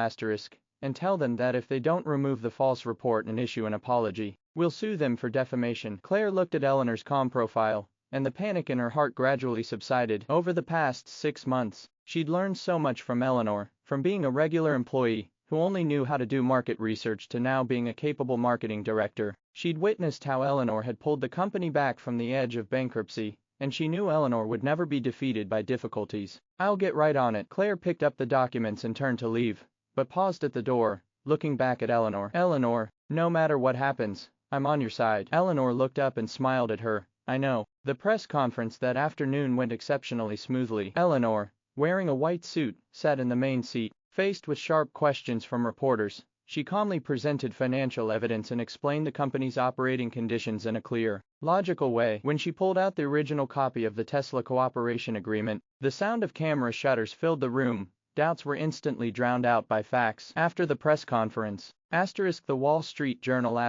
and tell them that if they don't remove the false report and issue an apology, we'll sue them for defamation." Claire looked at Eleanor's com profile, and the panic in her heart gradually subsided. Over the past 6 months, she'd learned so much from Eleanor, from being a regular employee who only knew how to do market research to now being a capable marketing director. She'd witnessed how Eleanor had pulled the company back from the edge of bankruptcy, and she knew Eleanor would never be defeated by difficulties. "I'll get right on it." Claire picked up the documents and turned to leave, but paused at the door, looking back at Eleanor. "Eleanor, no matter what happens, I'm on your side." Eleanor looked up and smiled at her. "I know." The press conference that afternoon went exceptionally smoothly. Eleanor, wearing a white suit, sat in the main seat. Faced with sharp questions from reporters, she calmly presented financial evidence and explained the company's operating conditions in a clear, logical way. When she pulled out the original copy of the Tesla cooperation agreement, the sound of camera shutters filled the room. Doubts were instantly drowned out by facts. After the press conference, the Wall Street Journal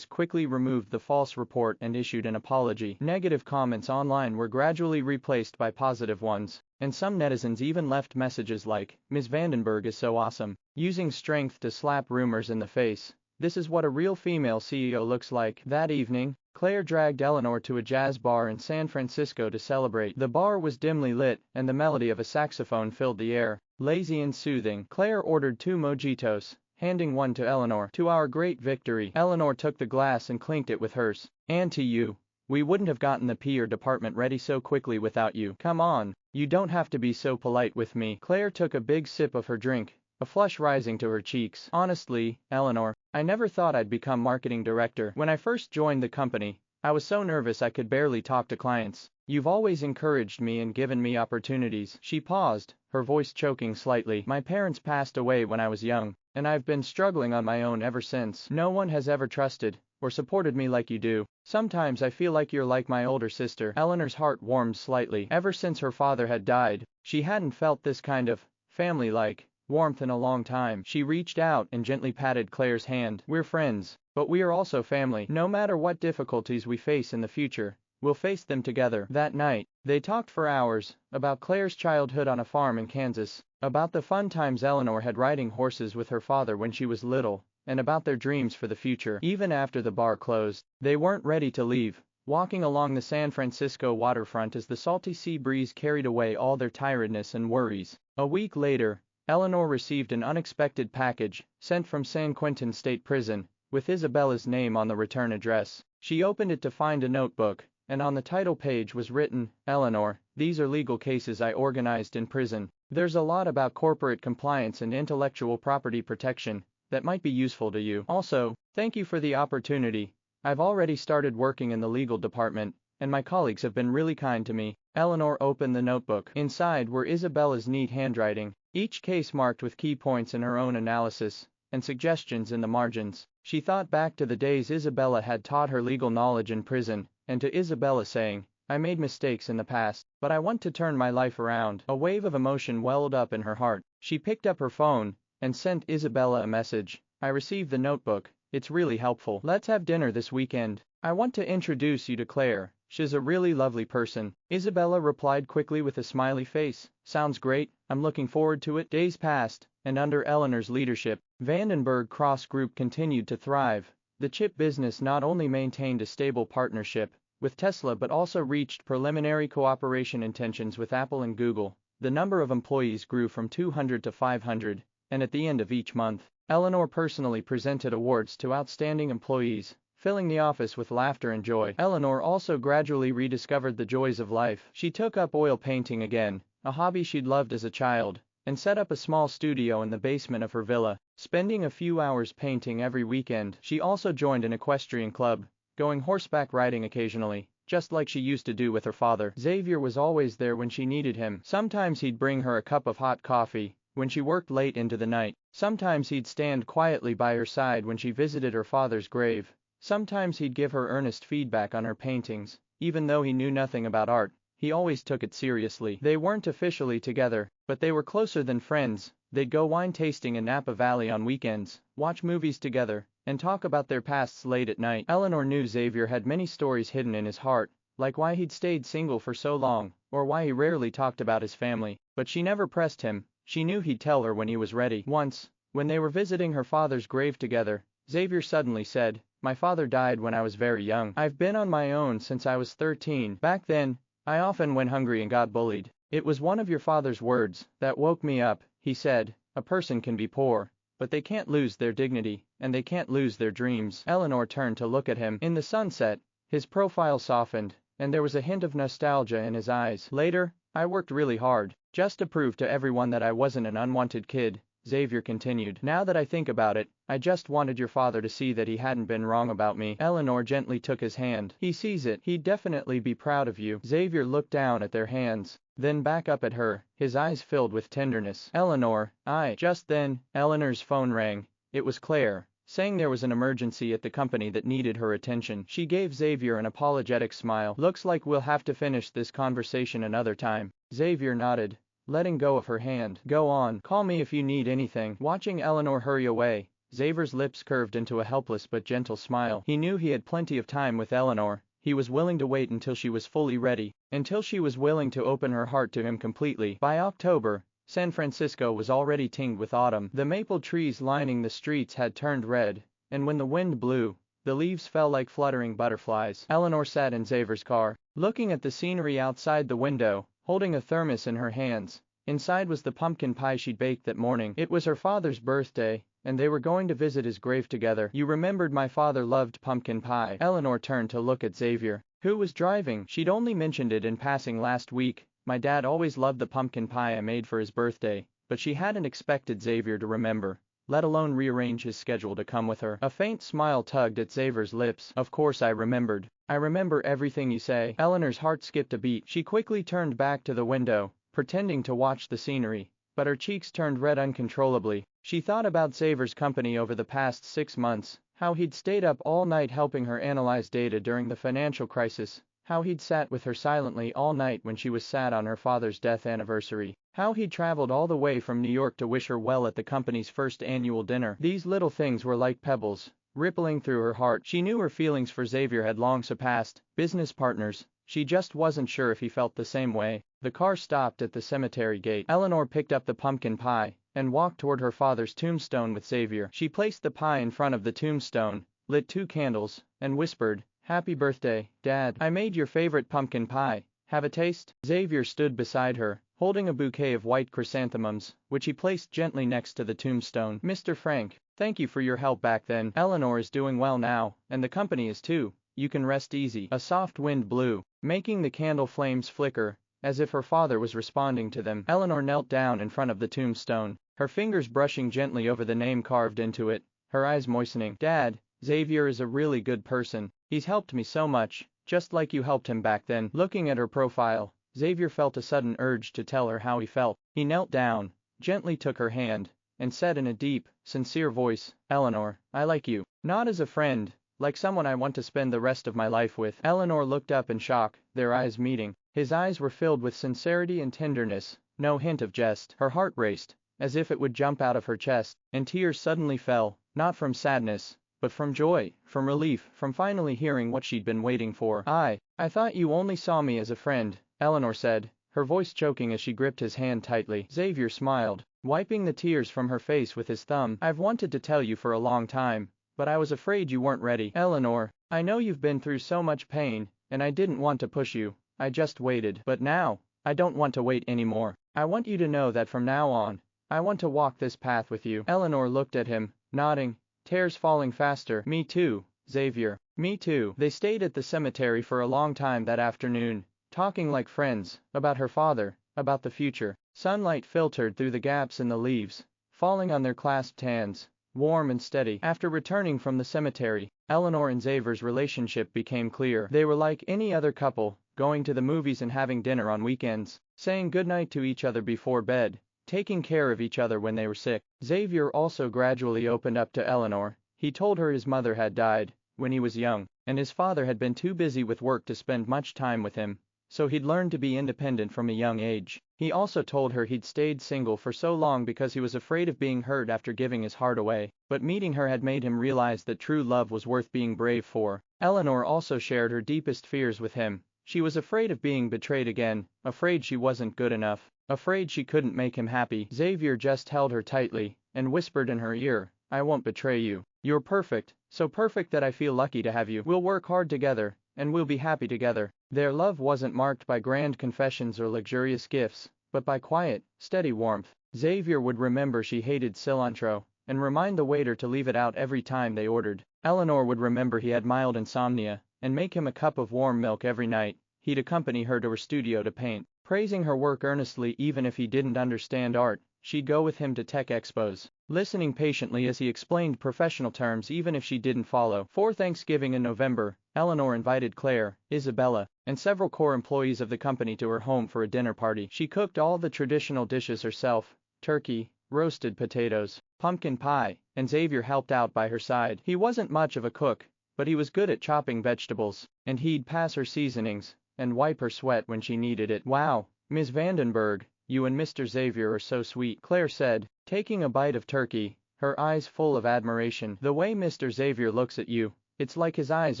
quickly removed the false report and issued an apology. Negative comments online were gradually replaced by positive ones, and some netizens even left messages like, "Ms. Vandenberg is so awesome," using strength to slap rumors in the face. This is what a real female CEO looks like. That evening, Claire dragged Eleanor to a jazz bar in San Francisco to celebrate. The bar was dimly lit, and the melody of a saxophone filled the air. Lazy and soothing, Claire ordered 2 mojitos, handing one to Eleanor. "To our great victory." Eleanor took the glass and clinked it with hers. "And to you. We wouldn't have gotten the PR department ready so quickly without you." "Come on, you don't have to be so polite with me." Claire took a big sip of her drink, a flush rising to her cheeks. "Honestly, Eleanor, I never thought I'd become marketing director. When I first joined the company, I was so nervous I could barely talk to clients. You've always encouraged me and given me opportunities." She paused, her voice choking slightly. "My parents passed away when I was young, and I've been struggling on my own ever since. No one has ever trusted or supported me like you do. Sometimes I feel like you're like my older sister." Eleanor's heart warmed slightly. Ever since her father had died, she hadn't felt this kind of family-like warmth in a long time. She reached out and gently patted Claire's hand. "We're friends, but we are also family. No matter what difficulties we face in the future, we'll face them together." That night, they talked for hours, about Claire's childhood on a farm in Kansas, about the fun times Eleanor had riding horses with her father when she was little, and about their dreams for the future. Even after the bar closed, they weren't ready to leave, walking along the San Francisco waterfront as the salty sea breeze carried away all their tiredness and worries. A week later, Eleanor received an unexpected package, sent from San Quentin State Prison, with Isabella's name on the return address. She opened it to find a notebook, and on the title page was written, "Eleanor, these are legal cases I organized in prison. There's a lot about corporate compliance and intellectual property protection that might be useful to you. Also, thank you for the opportunity. I've already started working in the legal department, and my colleagues have been really kind to me." Eleanor opened the notebook. Inside were Isabella's neat handwriting, each case marked with key points in her own analysis, and suggestions in the margins. She thought back to the days Isabella had taught her legal knowledge in prison, and to Isabella saying, "I made mistakes in the past, but I want to turn my life around." A wave of emotion welled up in her heart. She picked up her phone and sent Isabella a message. "I received the notebook. It's really helpful. Let's have dinner this weekend. I want to introduce you to Claire. She's a really lovely person." Isabella replied quickly with a smiley face. "Sounds great, I'm looking forward to it." Days passed, and under Eleanor's leadership, Vandenberg Cross Group continued to thrive. The chip business not only maintained a stable partnership with Tesla but also reached preliminary cooperation intentions with Apple and Google. The number of employees grew from 200 to 500, and at the end of each month, Eleanor personally presented awards to outstanding employees, filling the office with laughter and joy. Eleanor also gradually rediscovered the joys of life. She took up oil painting again, a hobby she'd loved as a child, and set up a small studio in the basement of her villa, spending a few hours painting every weekend. She also joined an equestrian club, going horseback riding occasionally, just like she used to do with her father. Xavier was always there when she needed him. Sometimes he'd bring her a cup of hot coffee when she worked late into the night. Sometimes he'd stand quietly by her side when she visited her father's grave. Sometimes he'd give her earnest feedback on her paintings. Even though he knew nothing about art, he always took it seriously. They weren't officially together, but they were closer than friends. They'd go wine tasting in Napa Valley on weekends, watch movies together, and talk about their pasts late at night. Eleanor knew Xavier had many stories hidden in his heart, like why he'd stayed single for so long, or why he rarely talked about his family, but she never pressed him. She knew he'd tell her when he was ready. Once, when they were visiting her father's grave together, Xavier suddenly said, "My father died when I was very young. I've been on my own since I was 13. Back then, I often went hungry and got bullied. It was one of your father's words that woke me up." He said, "A person can be poor, but they can't lose their dignity, and they can't lose their dreams." Eleanor turned to look at him. In the sunset, his profile softened, and there was a hint of nostalgia in his eyes. "Later, I worked really hard, just to prove to everyone that I wasn't an unwanted kid," Xavier continued. "Now that I think about it, I just wanted your father to see that he hadn't been wrong about me." Eleanor gently took his hand. "He sees it. He'd definitely be proud of you." Xavier looked down at their hands, then back up at her, his eyes filled with tenderness. "Eleanor, Just then, Eleanor's phone rang. It was Claire, saying there was an emergency at the company that needed her attention. She gave Xavier an apologetic smile. "Looks like we'll have to finish this conversation another time." Xavier nodded, letting go of her hand. "Go on, call me if you need anything." Watching Eleanor hurry away, Xavier's lips curved into a helpless but gentle smile. He knew he had plenty of time with Eleanor. He was willing to wait until she was fully ready, until she was willing to open her heart to him completely. By October, San Francisco was already tinged with autumn. The maple trees lining the streets had turned red, and when the wind blew, the leaves fell like fluttering butterflies. Eleanor sat in Xavier's car, looking at the scenery outside the window, holding a thermos in her hands. Inside was the pumpkin pie she'd baked that morning. It was her father's birthday, and they were going to visit his grave together. "You remembered my father loved pumpkin pie." Eleanor turned to look at Xavier, who was driving. She'd only mentioned it in passing last week. "My dad always loved the pumpkin pie I made for his birthday," but she hadn't expected Xavier to remember, let alone rearrange his schedule to come with her. A faint smile tugged at Xavier's lips. "Of course I remembered. I remember everything you say." Eleanor's heart skipped a beat. She quickly turned back to the window, pretending to watch the scenery, but her cheeks turned red uncontrollably. She thought about Xavier's company over the past 6 months, how he'd stayed up all night helping her analyze data during the financial crisis, how he'd sat with her silently all night when she was sad on her father's death anniversary, how he'd traveled all the way from New York to wish her well at the company's first annual dinner. These little things were like pebbles, rippling through her heart. She knew her feelings for Xavier had long surpassed business partners. She just wasn't sure if he felt the same way. The car stopped at the cemetery gate. Eleanor picked up the pumpkin pie and walked toward her father's tombstone with Xavier. She placed the pie in front of the tombstone, lit 2 candles, and whispered, "Happy birthday, Dad. I made your favorite pumpkin pie. Have a taste?" Xavier stood beside her, holding a bouquet of white chrysanthemums, which he placed gently next to the tombstone. "Mr. Frank, thank you for your help back then. Eleanor is doing well now, and the company is too. You can rest easy." A soft wind blew, making the candle flames flicker, as if her father was responding to them. Eleanor knelt down in front of the tombstone, her fingers brushing gently over the name carved into it, her eyes moistening. "Dad, Xavier is a really good person. He's helped me so much, just like you helped him back then." Looking at her profile, Xavier felt a sudden urge to tell her how he felt. He knelt down, gently took her hand, and said in a deep, sincere voice, "Eleanor, I like you. Not as a friend, like someone I want to spend the rest of my life with." Eleanor looked up in shock, their eyes meeting. His eyes were filled with sincerity and tenderness, no hint of jest. Her heart raced, as if it would jump out of her chest, and tears suddenly fell, not from sadness, but from joy, from relief, from finally hearing what she'd been waiting for. I thought you only saw me as a friend," Eleanor said, her voice choking as she gripped his hand tightly. Xavier smiled, wiping the tears from her face with his thumb. "I've wanted to tell you for a long time, but I was afraid you weren't ready. Eleanor, I know you've been through so much pain, and I didn't want to push you, I just waited. But now, I don't want to wait anymore. I want you to know that from now on, I want to walk this path with you. Eleanor looked at him, nodding, tears falling faster. Me too, Xavier. Me too. They stayed at the cemetery for a long time that afternoon, talking like friends, about her father, about the future. Sunlight filtered through the gaps in the leaves, falling on their clasped hands, warm and steady. After returning from the cemetery, Eleanor and Xavier's relationship became clear. They were like any other couple, going to the movies and having dinner on weekends, saying goodnight to each other before bed, taking care of each other when they were sick. Xavier also gradually opened up to Eleanor. He told her his mother had died when he was young, and his father had been too busy with work to spend much time with him, so he'd learned to be independent from a young age. He also told her he'd stayed single for so long because he was afraid of being hurt after giving his heart away, but meeting her had made him realize that true love was worth being brave for. Eleanor also shared her deepest fears with him. She was afraid of being betrayed again, afraid she wasn't good enough, afraid she couldn't make him happy. Xavier just held her tightly and whispered in her ear, I won't betray you. You're perfect, so perfect that I feel lucky to have you. We'll work hard together, and we'll be happy together. Their love wasn't marked by grand confessions or luxurious gifts, but by quiet, steady warmth. Xavier would remember she hated cilantro, and remind the waiter to leave it out every time they ordered. Eleanor would remember he had mild insomnia, and make him a cup of warm milk every night. He'd accompany her to her studio to paint, praising her work earnestly even if he didn't understand art. She'd go with him to tech expos, listening patiently as he explained professional terms even if she didn't follow. For Thanksgiving in November, Eleanor invited Claire, Isabella, and several core employees of the company to her home for a dinner party. She cooked all the traditional dishes herself: turkey, roasted potatoes, pumpkin pie, and Xavier helped out by her side. He wasn't much of a cook, but he was good at chopping vegetables, and he'd pass her seasonings and wipe her sweat when she needed it. Wow, Ms. Vandenberg, you and Mr. Xavier are so sweet, Claire said, taking a bite of turkey, her eyes full of admiration. The way Mr. Xavier looks at you, it's like his eyes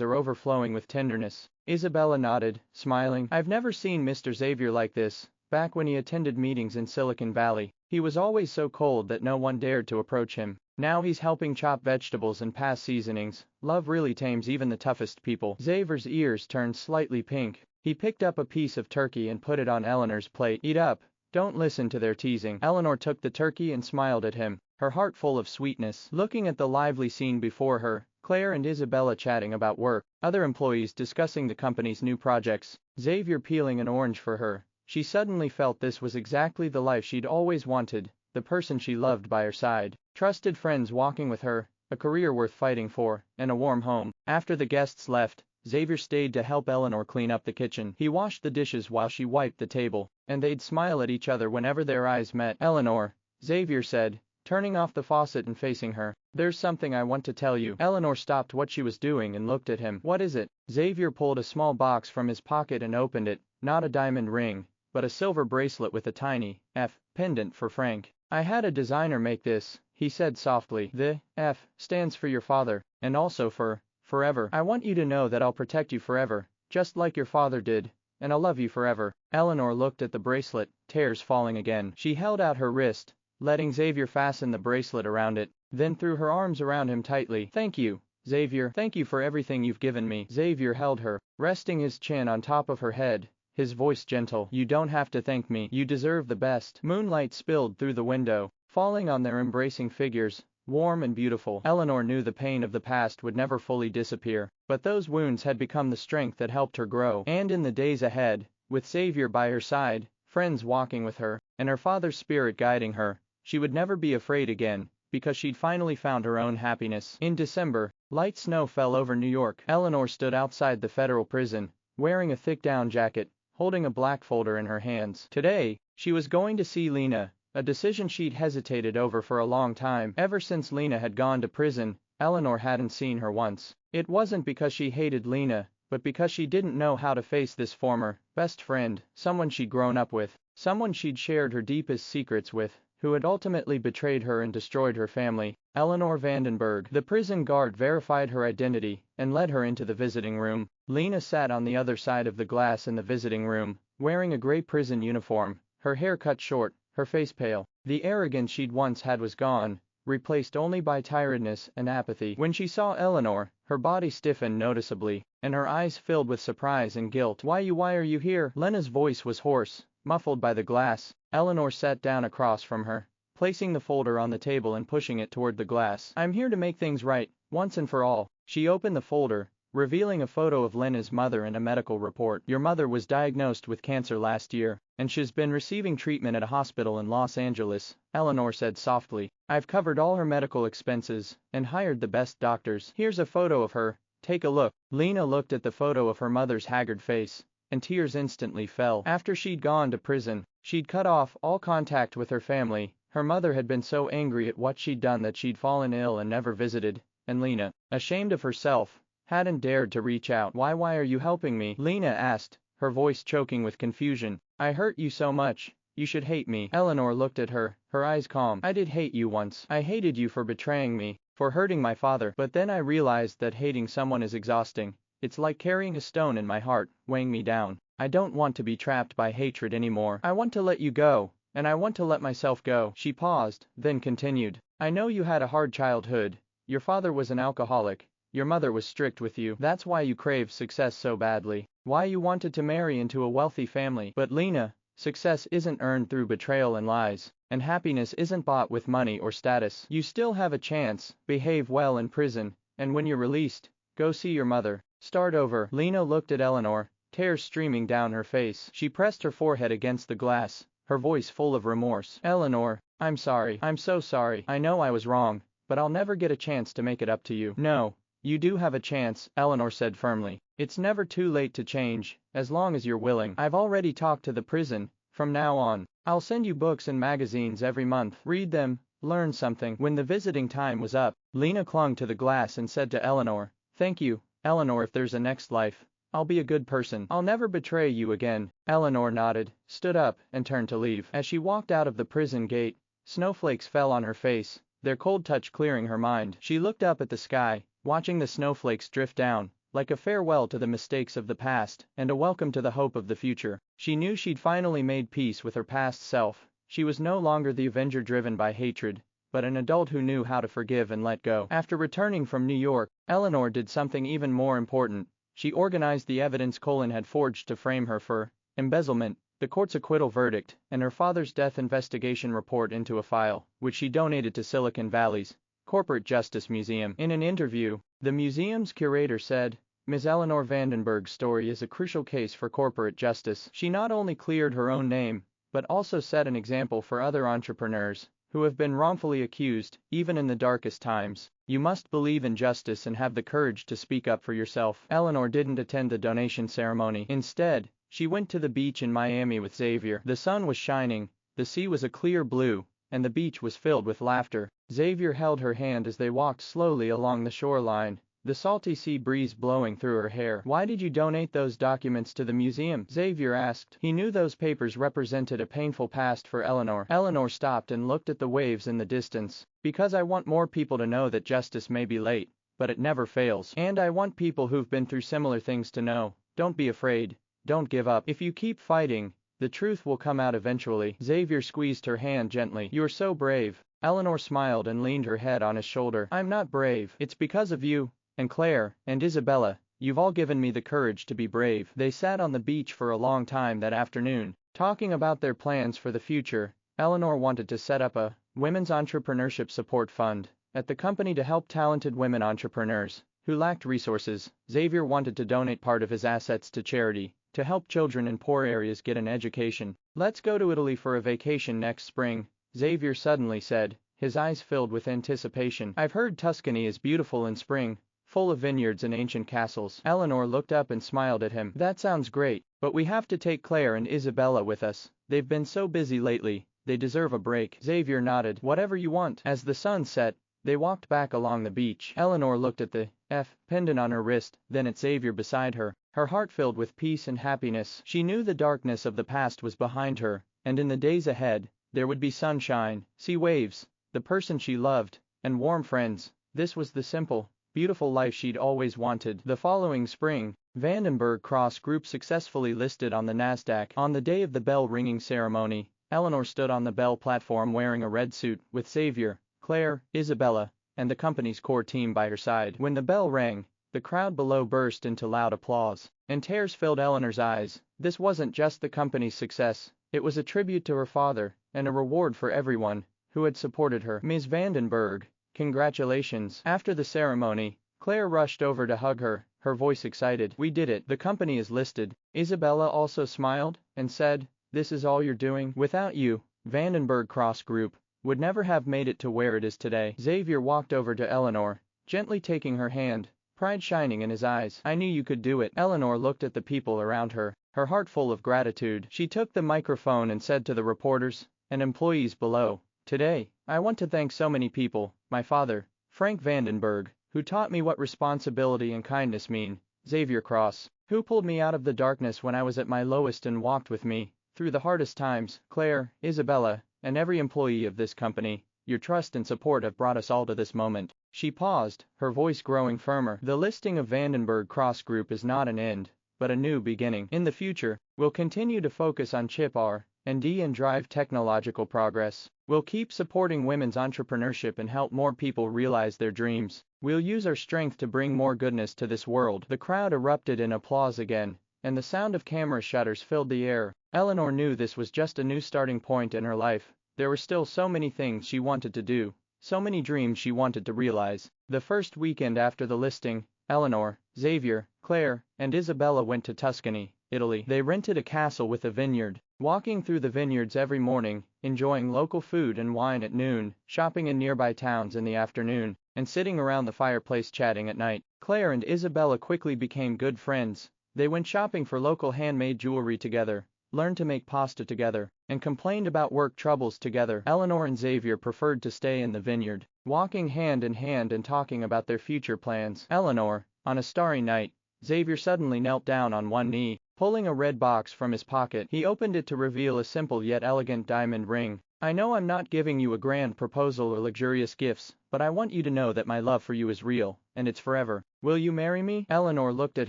are overflowing with tenderness. Isabella nodded, smiling. I've never seen Mr. Xavier like this. Back when he attended meetings in Silicon Valley, he was always so cold that no one dared to approach him. Now he's helping chop vegetables and pass seasonings. Love really tames even the toughest people. Xavier's ears turned slightly pink. He picked up a piece of turkey and put it on Eleanor's plate. Eat up. Don't listen to their teasing. Eleanor took the turkey and smiled at him, her heart full of sweetness. Looking at the lively scene before her, Claire and Isabella chatting about work, other employees discussing the company's new projects, Xavier peeling an orange for her, she suddenly felt this was exactly the life she'd always wanted, the person she loved by her side, trusted friends walking with her, a career worth fighting for, and a warm home. After the guests left, Xavier stayed to help Eleanor clean up the kitchen. He washed the dishes while she wiped the table, and they'd smile at each other whenever their eyes met. Eleanor, Xavier said, turning off the faucet and facing her. There's something I want to tell you. Eleanor stopped what she was doing and looked at him. What is it? Xavier pulled a small box from his pocket and opened it. Not a diamond ring, but a silver bracelet with a tiny F pendant for Frank. I had a designer make this, he said softly. The F stands for your father, and also for forever. I want you to know that I'll protect you forever, just like your father did, and I'll love you forever. Eleanor looked at the bracelet, tears falling again. She held out her wrist, letting Xavier fasten the bracelet around it, then threw her arms around him tightly. Thank you, Xavier. Thank you for everything you've given me. Xavier held her, resting his chin on top of her head, his voice gentle. You don't have to thank me. You deserve the best. Moonlight spilled through the window, falling on their embracing figures, warm and beautiful. Eleanor knew the pain of the past would never fully disappear, but those wounds had become the strength that helped her grow. And in the days ahead, with Xavier by her side, friends walking with her, and her father's spirit guiding her, she would never be afraid again, because she'd finally found her own happiness. In December, light snow fell over New York. Eleanor stood outside the federal prison, wearing a thick down jacket, holding a black folder in her hands. Today, she was going to see Lena, a decision she'd hesitated over for a long time. Ever since Lena had gone to prison, Eleanor hadn't seen her once. It wasn't because she hated Lena, but because she didn't know how to face this former best friend, someone she'd grown up with, someone she'd shared her deepest secrets with, who had ultimately betrayed her and destroyed her family. Eleanor Vandenberg. The prison guard verified her identity and led her into the visiting room. Lena sat on the other side of the glass in the visiting room, wearing a gray prison uniform, her hair cut short, her face pale. The arrogance she'd once had was gone, replaced only by tiredness and apathy. When she saw Eleanor, her body stiffened noticeably, and her eyes filled with surprise and guilt. Why are you here? Lena's voice was hoarse, muffled by the glass. Eleanor sat down across from her, placing the folder on the table and pushing it toward the glass. I'm here to make things right, once and for all. She opened the folder, revealing a photo of Lena's mother and a medical report. Your mother was diagnosed with cancer last year, and she's been receiving treatment at a hospital in Los Angeles, Eleanor said softly. I've covered all her medical expenses and hired the best doctors. Here's a photo of her, take a look. Lena looked at the photo of her mother's haggard face, and tears instantly fell. After she'd gone to prison, she'd cut off all contact with her family. Her mother had been so angry at what she'd done that she'd fallen ill and never visited, and Lena, ashamed of herself, hadn't dared to reach out. Why are you helping me? Lena asked, her voice choking with confusion. I hurt you so much, you should hate me. Eleanor looked at her, her eyes calm. I did hate you once. I hated you for betraying me, for hurting my father. But then I realized that hating someone is exhausting. It's like carrying a stone in my heart, weighing me down. I don't want to be trapped by hatred anymore. I want to let you go, and I want to let myself go. She paused, then continued. I know you had a hard childhood. Your father was an alcoholic. Your mother was strict with you. That's why you craved success so badly. Why you wanted to marry into a wealthy family. But Lena, success isn't earned through betrayal and lies, and happiness isn't bought with money or status. You still have a chance. Behave well in prison, and when you're released, go see your mother. Start over. Lena looked at Eleanor, tears streaming down her face. She pressed her forehead against the glass, her voice full of remorse. Eleanor, I'm sorry. I'm so sorry. I know I was wrong, but I'll never get a chance to make it up to you. No. You do have a chance, Eleanor said firmly. It's never too late to change, as long as you're willing. I've already talked to the prison. From now on, I'll send you books and magazines every month. Read them, learn something. When the visiting time was up, Lena clung to the glass and said to Eleanor, thank you, Eleanor. If there's a next life, I'll be a good person. I'll never betray you again. Eleanor nodded, stood up, and turned to leave. As she walked out of the prison gate, snowflakes fell on her face, their cold touch clearing her mind. She looked up at the sky, watching the snowflakes drift down, like a farewell to the mistakes of the past, and a welcome to the hope of the future. She knew she'd finally made peace with her past self. She was no longer the avenger driven by hatred, but an adult who knew how to forgive and let go. After returning from New York, Eleanor did something even more important. She organized the evidence Colin had forged to frame her for embezzlement, the court's acquittal verdict, and her father's death investigation report into a file, which she donated to Silicon Valley's Corporate Justice Museum. In an interview, the museum's curator said, Ms. Eleanor Vandenberg's story is a crucial case for corporate justice. She not only cleared her own name, but also set an example for other entrepreneurs who have been wrongfully accused, even in the darkest times. You must believe in justice and have the courage to speak up for yourself. Eleanor didn't attend the donation ceremony. Instead, she went to the beach in Miami with Xavier. The sun was shining, the sea was a clear blue, and the beach was filled with laughter. Xavier held her hand as they walked slowly along the shoreline, the salty sea breeze blowing through her hair. Why did you donate those documents to the museum? Xavier asked. He knew those papers represented a painful past for Eleanor. Eleanor stopped and looked at the waves in the distance. Because I want more people to know that justice may be late, but it never fails. And I want people who've been through similar things to know, don't be afraid, don't give up. If you keep fighting, the truth will come out eventually. Xavier squeezed her hand gently. You're so brave. Eleanor smiled and leaned her head on his shoulder. I'm not brave. It's because of you, and Claire, and Isabella. You've all given me the courage to be brave. They sat on the beach for a long time that afternoon, talking about their plans for the future. Eleanor wanted to set up a women's entrepreneurship support fund at the company to help talented women entrepreneurs who lacked resources. Xavier wanted to donate part of his assets to charity to help children in poor areas get an education. Let's go to Italy for a vacation next spring, Xavier suddenly said, his eyes filled with anticipation. I've heard Tuscany is beautiful in spring, full of vineyards and ancient castles. Eleanor looked up and smiled at him. That sounds great, but we have to take Claire and Isabella with us. They've been so busy lately, they deserve a break. Xavier nodded. Whatever you want. As the sun set, they walked back along the beach. Eleanor looked at the F pendant on her wrist, then at Xavier beside her, her heart filled with peace and happiness. She knew the darkness of the past was behind her, and in the days ahead, there would be sunshine, sea waves, the person she loved, and warm friends. This was the simple, beautiful life she'd always wanted. The following spring, Vandenberg Cross Group successfully listed on the Nasdaq. On the day of the bell ringing ceremony, Eleanor stood on the bell platform wearing a red suit, with Xavier, Claire, Isabella, and the company's core team by her side. When the bell rang, the crowd below burst into loud applause, and tears filled Eleanor's eyes. This wasn't just the company's success, it was a tribute to her father, and a reward for everyone who had supported her. Ms. Vandenberg, congratulations. After the ceremony, Claire rushed over to hug her, her voice excited. We did it. The company is listed. Isabella also smiled and said, this is all you're doing? Without you, Vandenberg Cross Group would never have made it to where it is today. Xavier walked over to Eleanor, gently taking her hand, pride shining in his eyes. I knew you could do it. Eleanor looked at the people around her, her heart full of gratitude. She took the microphone and said to the reporters and employees below, today, I want to thank so many people, my father, Frank Vandenberg, who taught me what responsibility and kindness mean, Xavier Cross, who pulled me out of the darkness when I was at my lowest and walked with me through the hardest times, Claire, Isabella, and every employee of this company. Your trust and support have brought us all to this moment. She paused, her voice growing firmer. The listing of Vandenberg Cross Group is not an end, but a new beginning. In the future, we'll continue to focus on chip R&D and drive technological progress. We'll keep supporting women's entrepreneurship and help more people realize their dreams. We'll use our strength to bring more goodness to this world. The crowd erupted in applause again, and the sound of camera shutters filled the air. Eleanor knew this was just a new starting point in her life. There were still so many things she wanted to do, so many dreams she wanted to realize. The first weekend after the listing, Eleanor, Xavier, Claire, and Isabella went to Tuscany, Italy. They rented a castle with a vineyard, walking through the vineyards every morning, enjoying local food and wine at noon, shopping in nearby towns in the afternoon, and sitting around the fireplace chatting at night. Claire and Isabella quickly became good friends. They went shopping for local handmade jewelry together, learned to make pasta together, and complained about work troubles together. Eleanor and Xavier preferred to stay in the vineyard, walking hand in hand and talking about their future plans. Eleanor, on a starry night, Xavier suddenly knelt down on one knee, pulling a red box from his pocket. He opened it to reveal a simple yet elegant diamond ring. I know I'm not giving you a grand proposal or luxurious gifts, but I want you to know that my love for you is real, and it's forever. Will you marry me? Eleanor looked at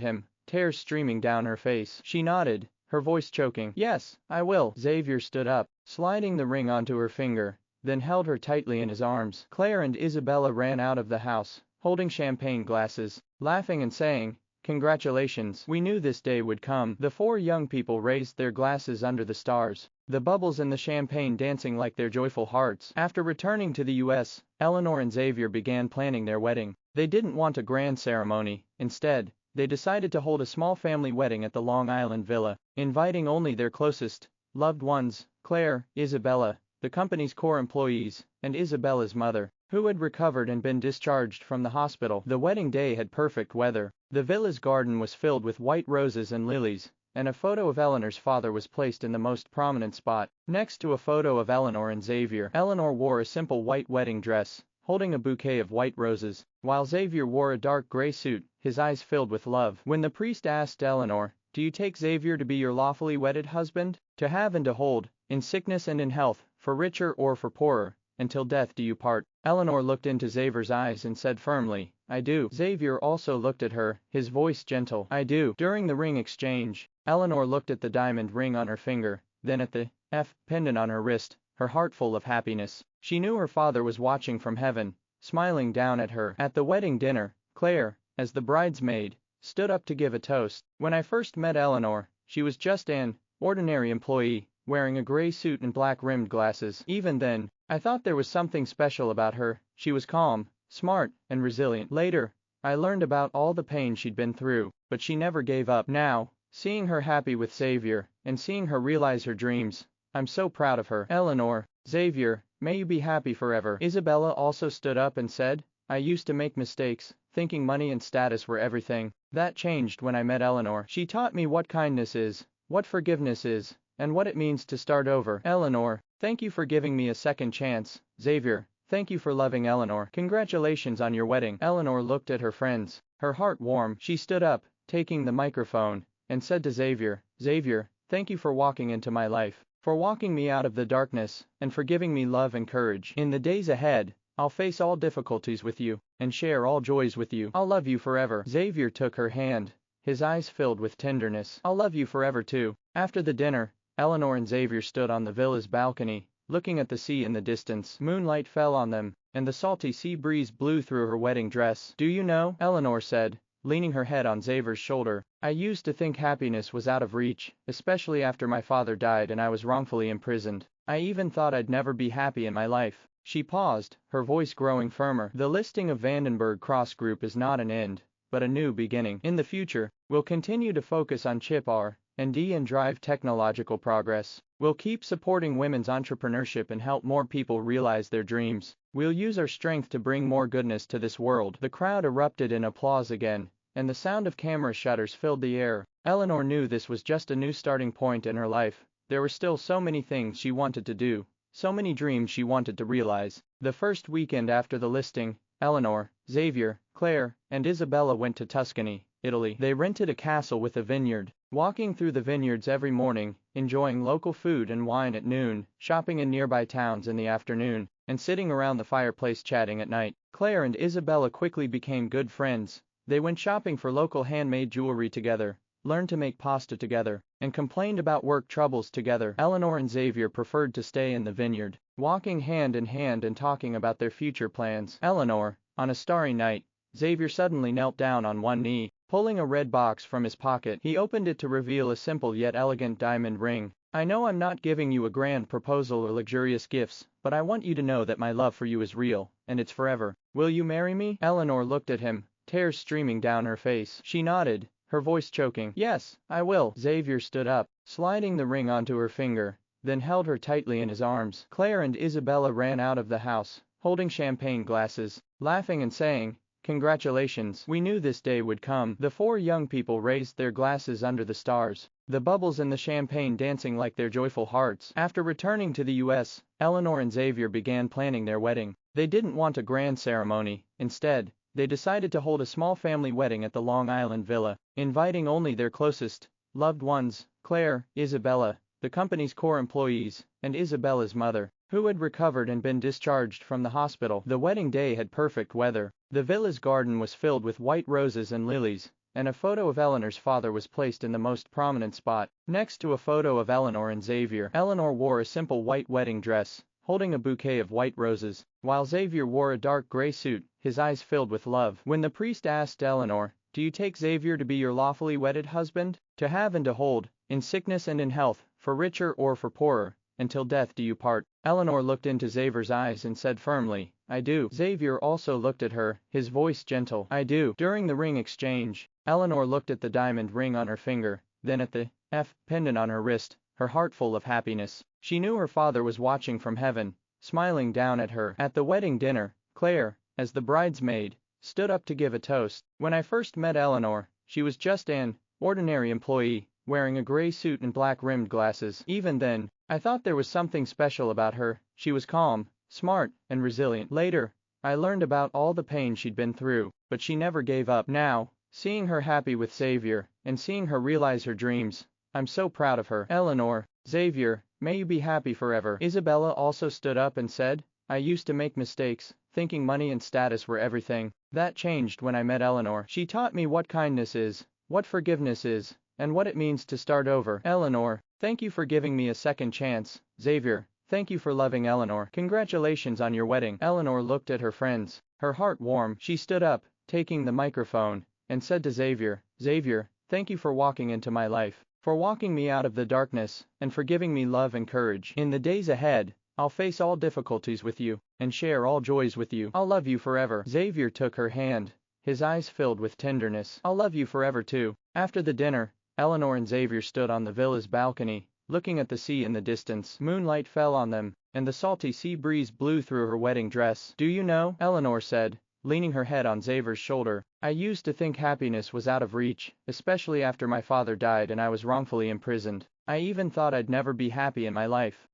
him, tears streaming down her face. She nodded, her voice choking. Yes, I will. Xavier stood up, sliding the ring onto her finger, then held her tightly in his arms. Claire and Isabella ran out of the house, holding champagne glasses, laughing and saying, congratulations. We knew this day would come. The four young people raised their glasses under the stars, the bubbles in the champagne dancing like their joyful hearts. After returning to the US, Eleanor and Xavier began planning their wedding. They didn't want a grand ceremony. Instead, they decided to hold a small family wedding at the Long Island villa, inviting only their closest, loved ones, Claire, Isabella, the company's core employees, and Isabella's mother, who had recovered and been discharged from the hospital. The wedding day had perfect weather. The villa's garden was filled with white roses and lilies, and a photo of Eleanor's father was placed in the most prominent spot, next to a photo of Eleanor and Xavier. Eleanor wore a simple white wedding dress, holding a bouquet of white roses, while Xavier wore a dark gray suit, his eyes filled with love. When the priest asked Eleanor, do you take Xavier to be your lawfully wedded husband, to have and to hold, in sickness and in health, for richer or for poorer, until death do you part? Eleanor looked into Xavier's eyes and said firmly, I do. Xavier also looked at her, his voice gentle. I do. During the ring exchange, Eleanor looked at the diamond ring on her finger, then at the F pendant on her wrist, her heart full of happiness. She knew her father was watching from heaven, smiling down at her. At the wedding dinner, Claire, as the bridesmaid, stood up to give a toast. When I first met Eleanor, she was just an ordinary employee, wearing a gray suit and black-rimmed glasses. Even then, I thought there was something special about her. She was calm, smart, and resilient. Later, I learned about all the pain she'd been through, but she never gave up. Now, seeing her happy with Xavier, and seeing her realize her dreams, I'm so proud of her. Eleanor, Xavier, may you be happy forever. Isabella also stood up and said, I used to make mistakes, thinking money and status were everything. That changed when I met Eleanor. She taught me what kindness is, what forgiveness is, and what it means to start over. Eleanor, thank you for giving me a second chance. Xavier, thank you for loving Eleanor. Congratulations on your wedding. Eleanor looked at her friends, her heart warm. She stood up, taking the microphone, and said to Xavier, Xavier, thank you for walking into my life, for walking me out of the darkness, and for giving me love and courage. In the days ahead, I'll face all difficulties with you, and share all joys with you. I'll love you forever. Xavier took her hand, his eyes filled with tenderness. I'll love you forever too. After the dinner, Eleanor and Xavier stood on the villa's balcony, looking at the sea in the distance. Moonlight fell on them, and the salty sea breeze blew through her wedding dress. "Do you know," Eleanor said, leaning her head on Xavier's shoulder, "I used to think happiness was out of reach, especially after my father died and I was wrongfully imprisoned. I even thought I'd never be happy in my life." She paused, her voice growing firmer. "The listing of Vandenberg Cross Group is not an end, but a new beginning. In the future, we'll continue to focus on chip R&D and drive technological progress. We'll keep supporting women's entrepreneurship and help more people realize their dreams. We'll use our strength to bring more goodness to this world." The crowd erupted in applause again, and the sound of camera shutters filled the air. Eleanor knew this was just a new starting point in her life. There were still so many things she wanted to do, so many dreams she wanted to realize. The first weekend after the listing, Eleanor, Xavier, Claire, and Isabella went to Tuscany, Italy. They rented a castle with a vineyard, walking through the vineyards every morning, enjoying local food and wine at noon, shopping in nearby towns in the afternoon, and sitting around the fireplace chatting at night. Claire and Isabella quickly became good friends. They went shopping for local handmade jewelry together, learned to make pasta together, and complained about work troubles together. Eleanor and Xavier preferred to stay in the vineyard, walking hand in hand and talking about their future plans. Eleanor, on a starry night, Xavier suddenly knelt down on one knee, pulling a red box from his pocket. He opened it to reveal a simple yet elegant diamond ring. "I know I'm not giving you a grand proposal or luxurious gifts, but I want you to know that my love for you is real, and it's forever. Will you marry me?" Eleanor looked at him, tears streaming down her face. She nodded, her voice choking. "Yes, I will." Xavier stood up, sliding the ring onto her finger, then held her tightly in his arms. Claire and Isabella ran out of the house, holding champagne glasses, laughing and saying, "Congratulations, we knew this day would come." The four young people raised their glasses under the stars, the bubbles in the champagne dancing like their joyful hearts. After returning to the US, Eleanor and Xavier began planning their wedding. They didn't want a grand ceremony. Instead, they decided to hold a small family wedding at the Long Island villa, inviting only their closest, loved ones, Claire, Isabella, the company's core employees, and Isabella's mother, who had recovered and been discharged from the hospital. The wedding day had perfect weather. The villa's garden was filled with white roses and lilies, and a photo of Eleanor's father was placed in the most prominent spot, next to a photo of Eleanor and Xavier. Eleanor wore a simple white wedding dress, holding a bouquet of white roses, while Xavier wore a dark gray suit, his eyes filled with love. When the priest asked Eleanor, "Do you take Xavier to be your lawfully wedded husband, to have and to hold, in sickness and in health, for richer or for poorer, until death do you part?" Eleanor looked into Xavier's eyes and said firmly, "I do." Xavier also looked at her, his voice gentle. "I do." During the ring exchange, Eleanor looked at the diamond ring on her finger, then at the F pendant on her wrist, her heart full of happiness. She knew her father was watching from heaven, smiling down at her. At the wedding dinner, Claire, as the bridesmaid, stood up to give a toast. "When I first met Eleanor, she was just an ordinary employee, wearing a gray suit and black-rimmed glasses. Even then, I thought there was something special about her. She was calm, smart, and resilient. Later, I learned about all the pain she'd been through, but she never gave up. Now, seeing her happy with Xavier, and seeing her realize her dreams, I'm so proud of her." Eleanor, "Xavier, may you be happy forever." Isabella also stood up and said, "I used to make mistakes, thinking money and status were everything. That changed when I met Eleanor. She taught me what kindness is, what forgiveness is, and what it means to start over." Eleanor, "Thank you for giving me a second chance." Xavier, "Thank you for loving Eleanor. Congratulations on your wedding." Eleanor looked at her friends, her heart warm. She stood up, taking the microphone, and said to Xavier, "Xavier, thank you for walking into my life, for walking me out of the darkness, and for giving me love and courage. In the days ahead, I'll face all difficulties with you, and share all joys with you. I'll love you forever." Xavier took her hand, his eyes filled with tenderness. "I'll love you forever too." After the dinner, Eleanor and Xavier stood on the villa's balcony, looking at the sea in the distance. Moonlight fell on them, and the salty sea breeze blew through her wedding dress. "Do you know," Eleanor said, leaning her head on Xavier's shoulder, "I used to think happiness was out of reach, especially after my father died and I was wrongfully imprisoned. I even thought I'd never be happy in my life.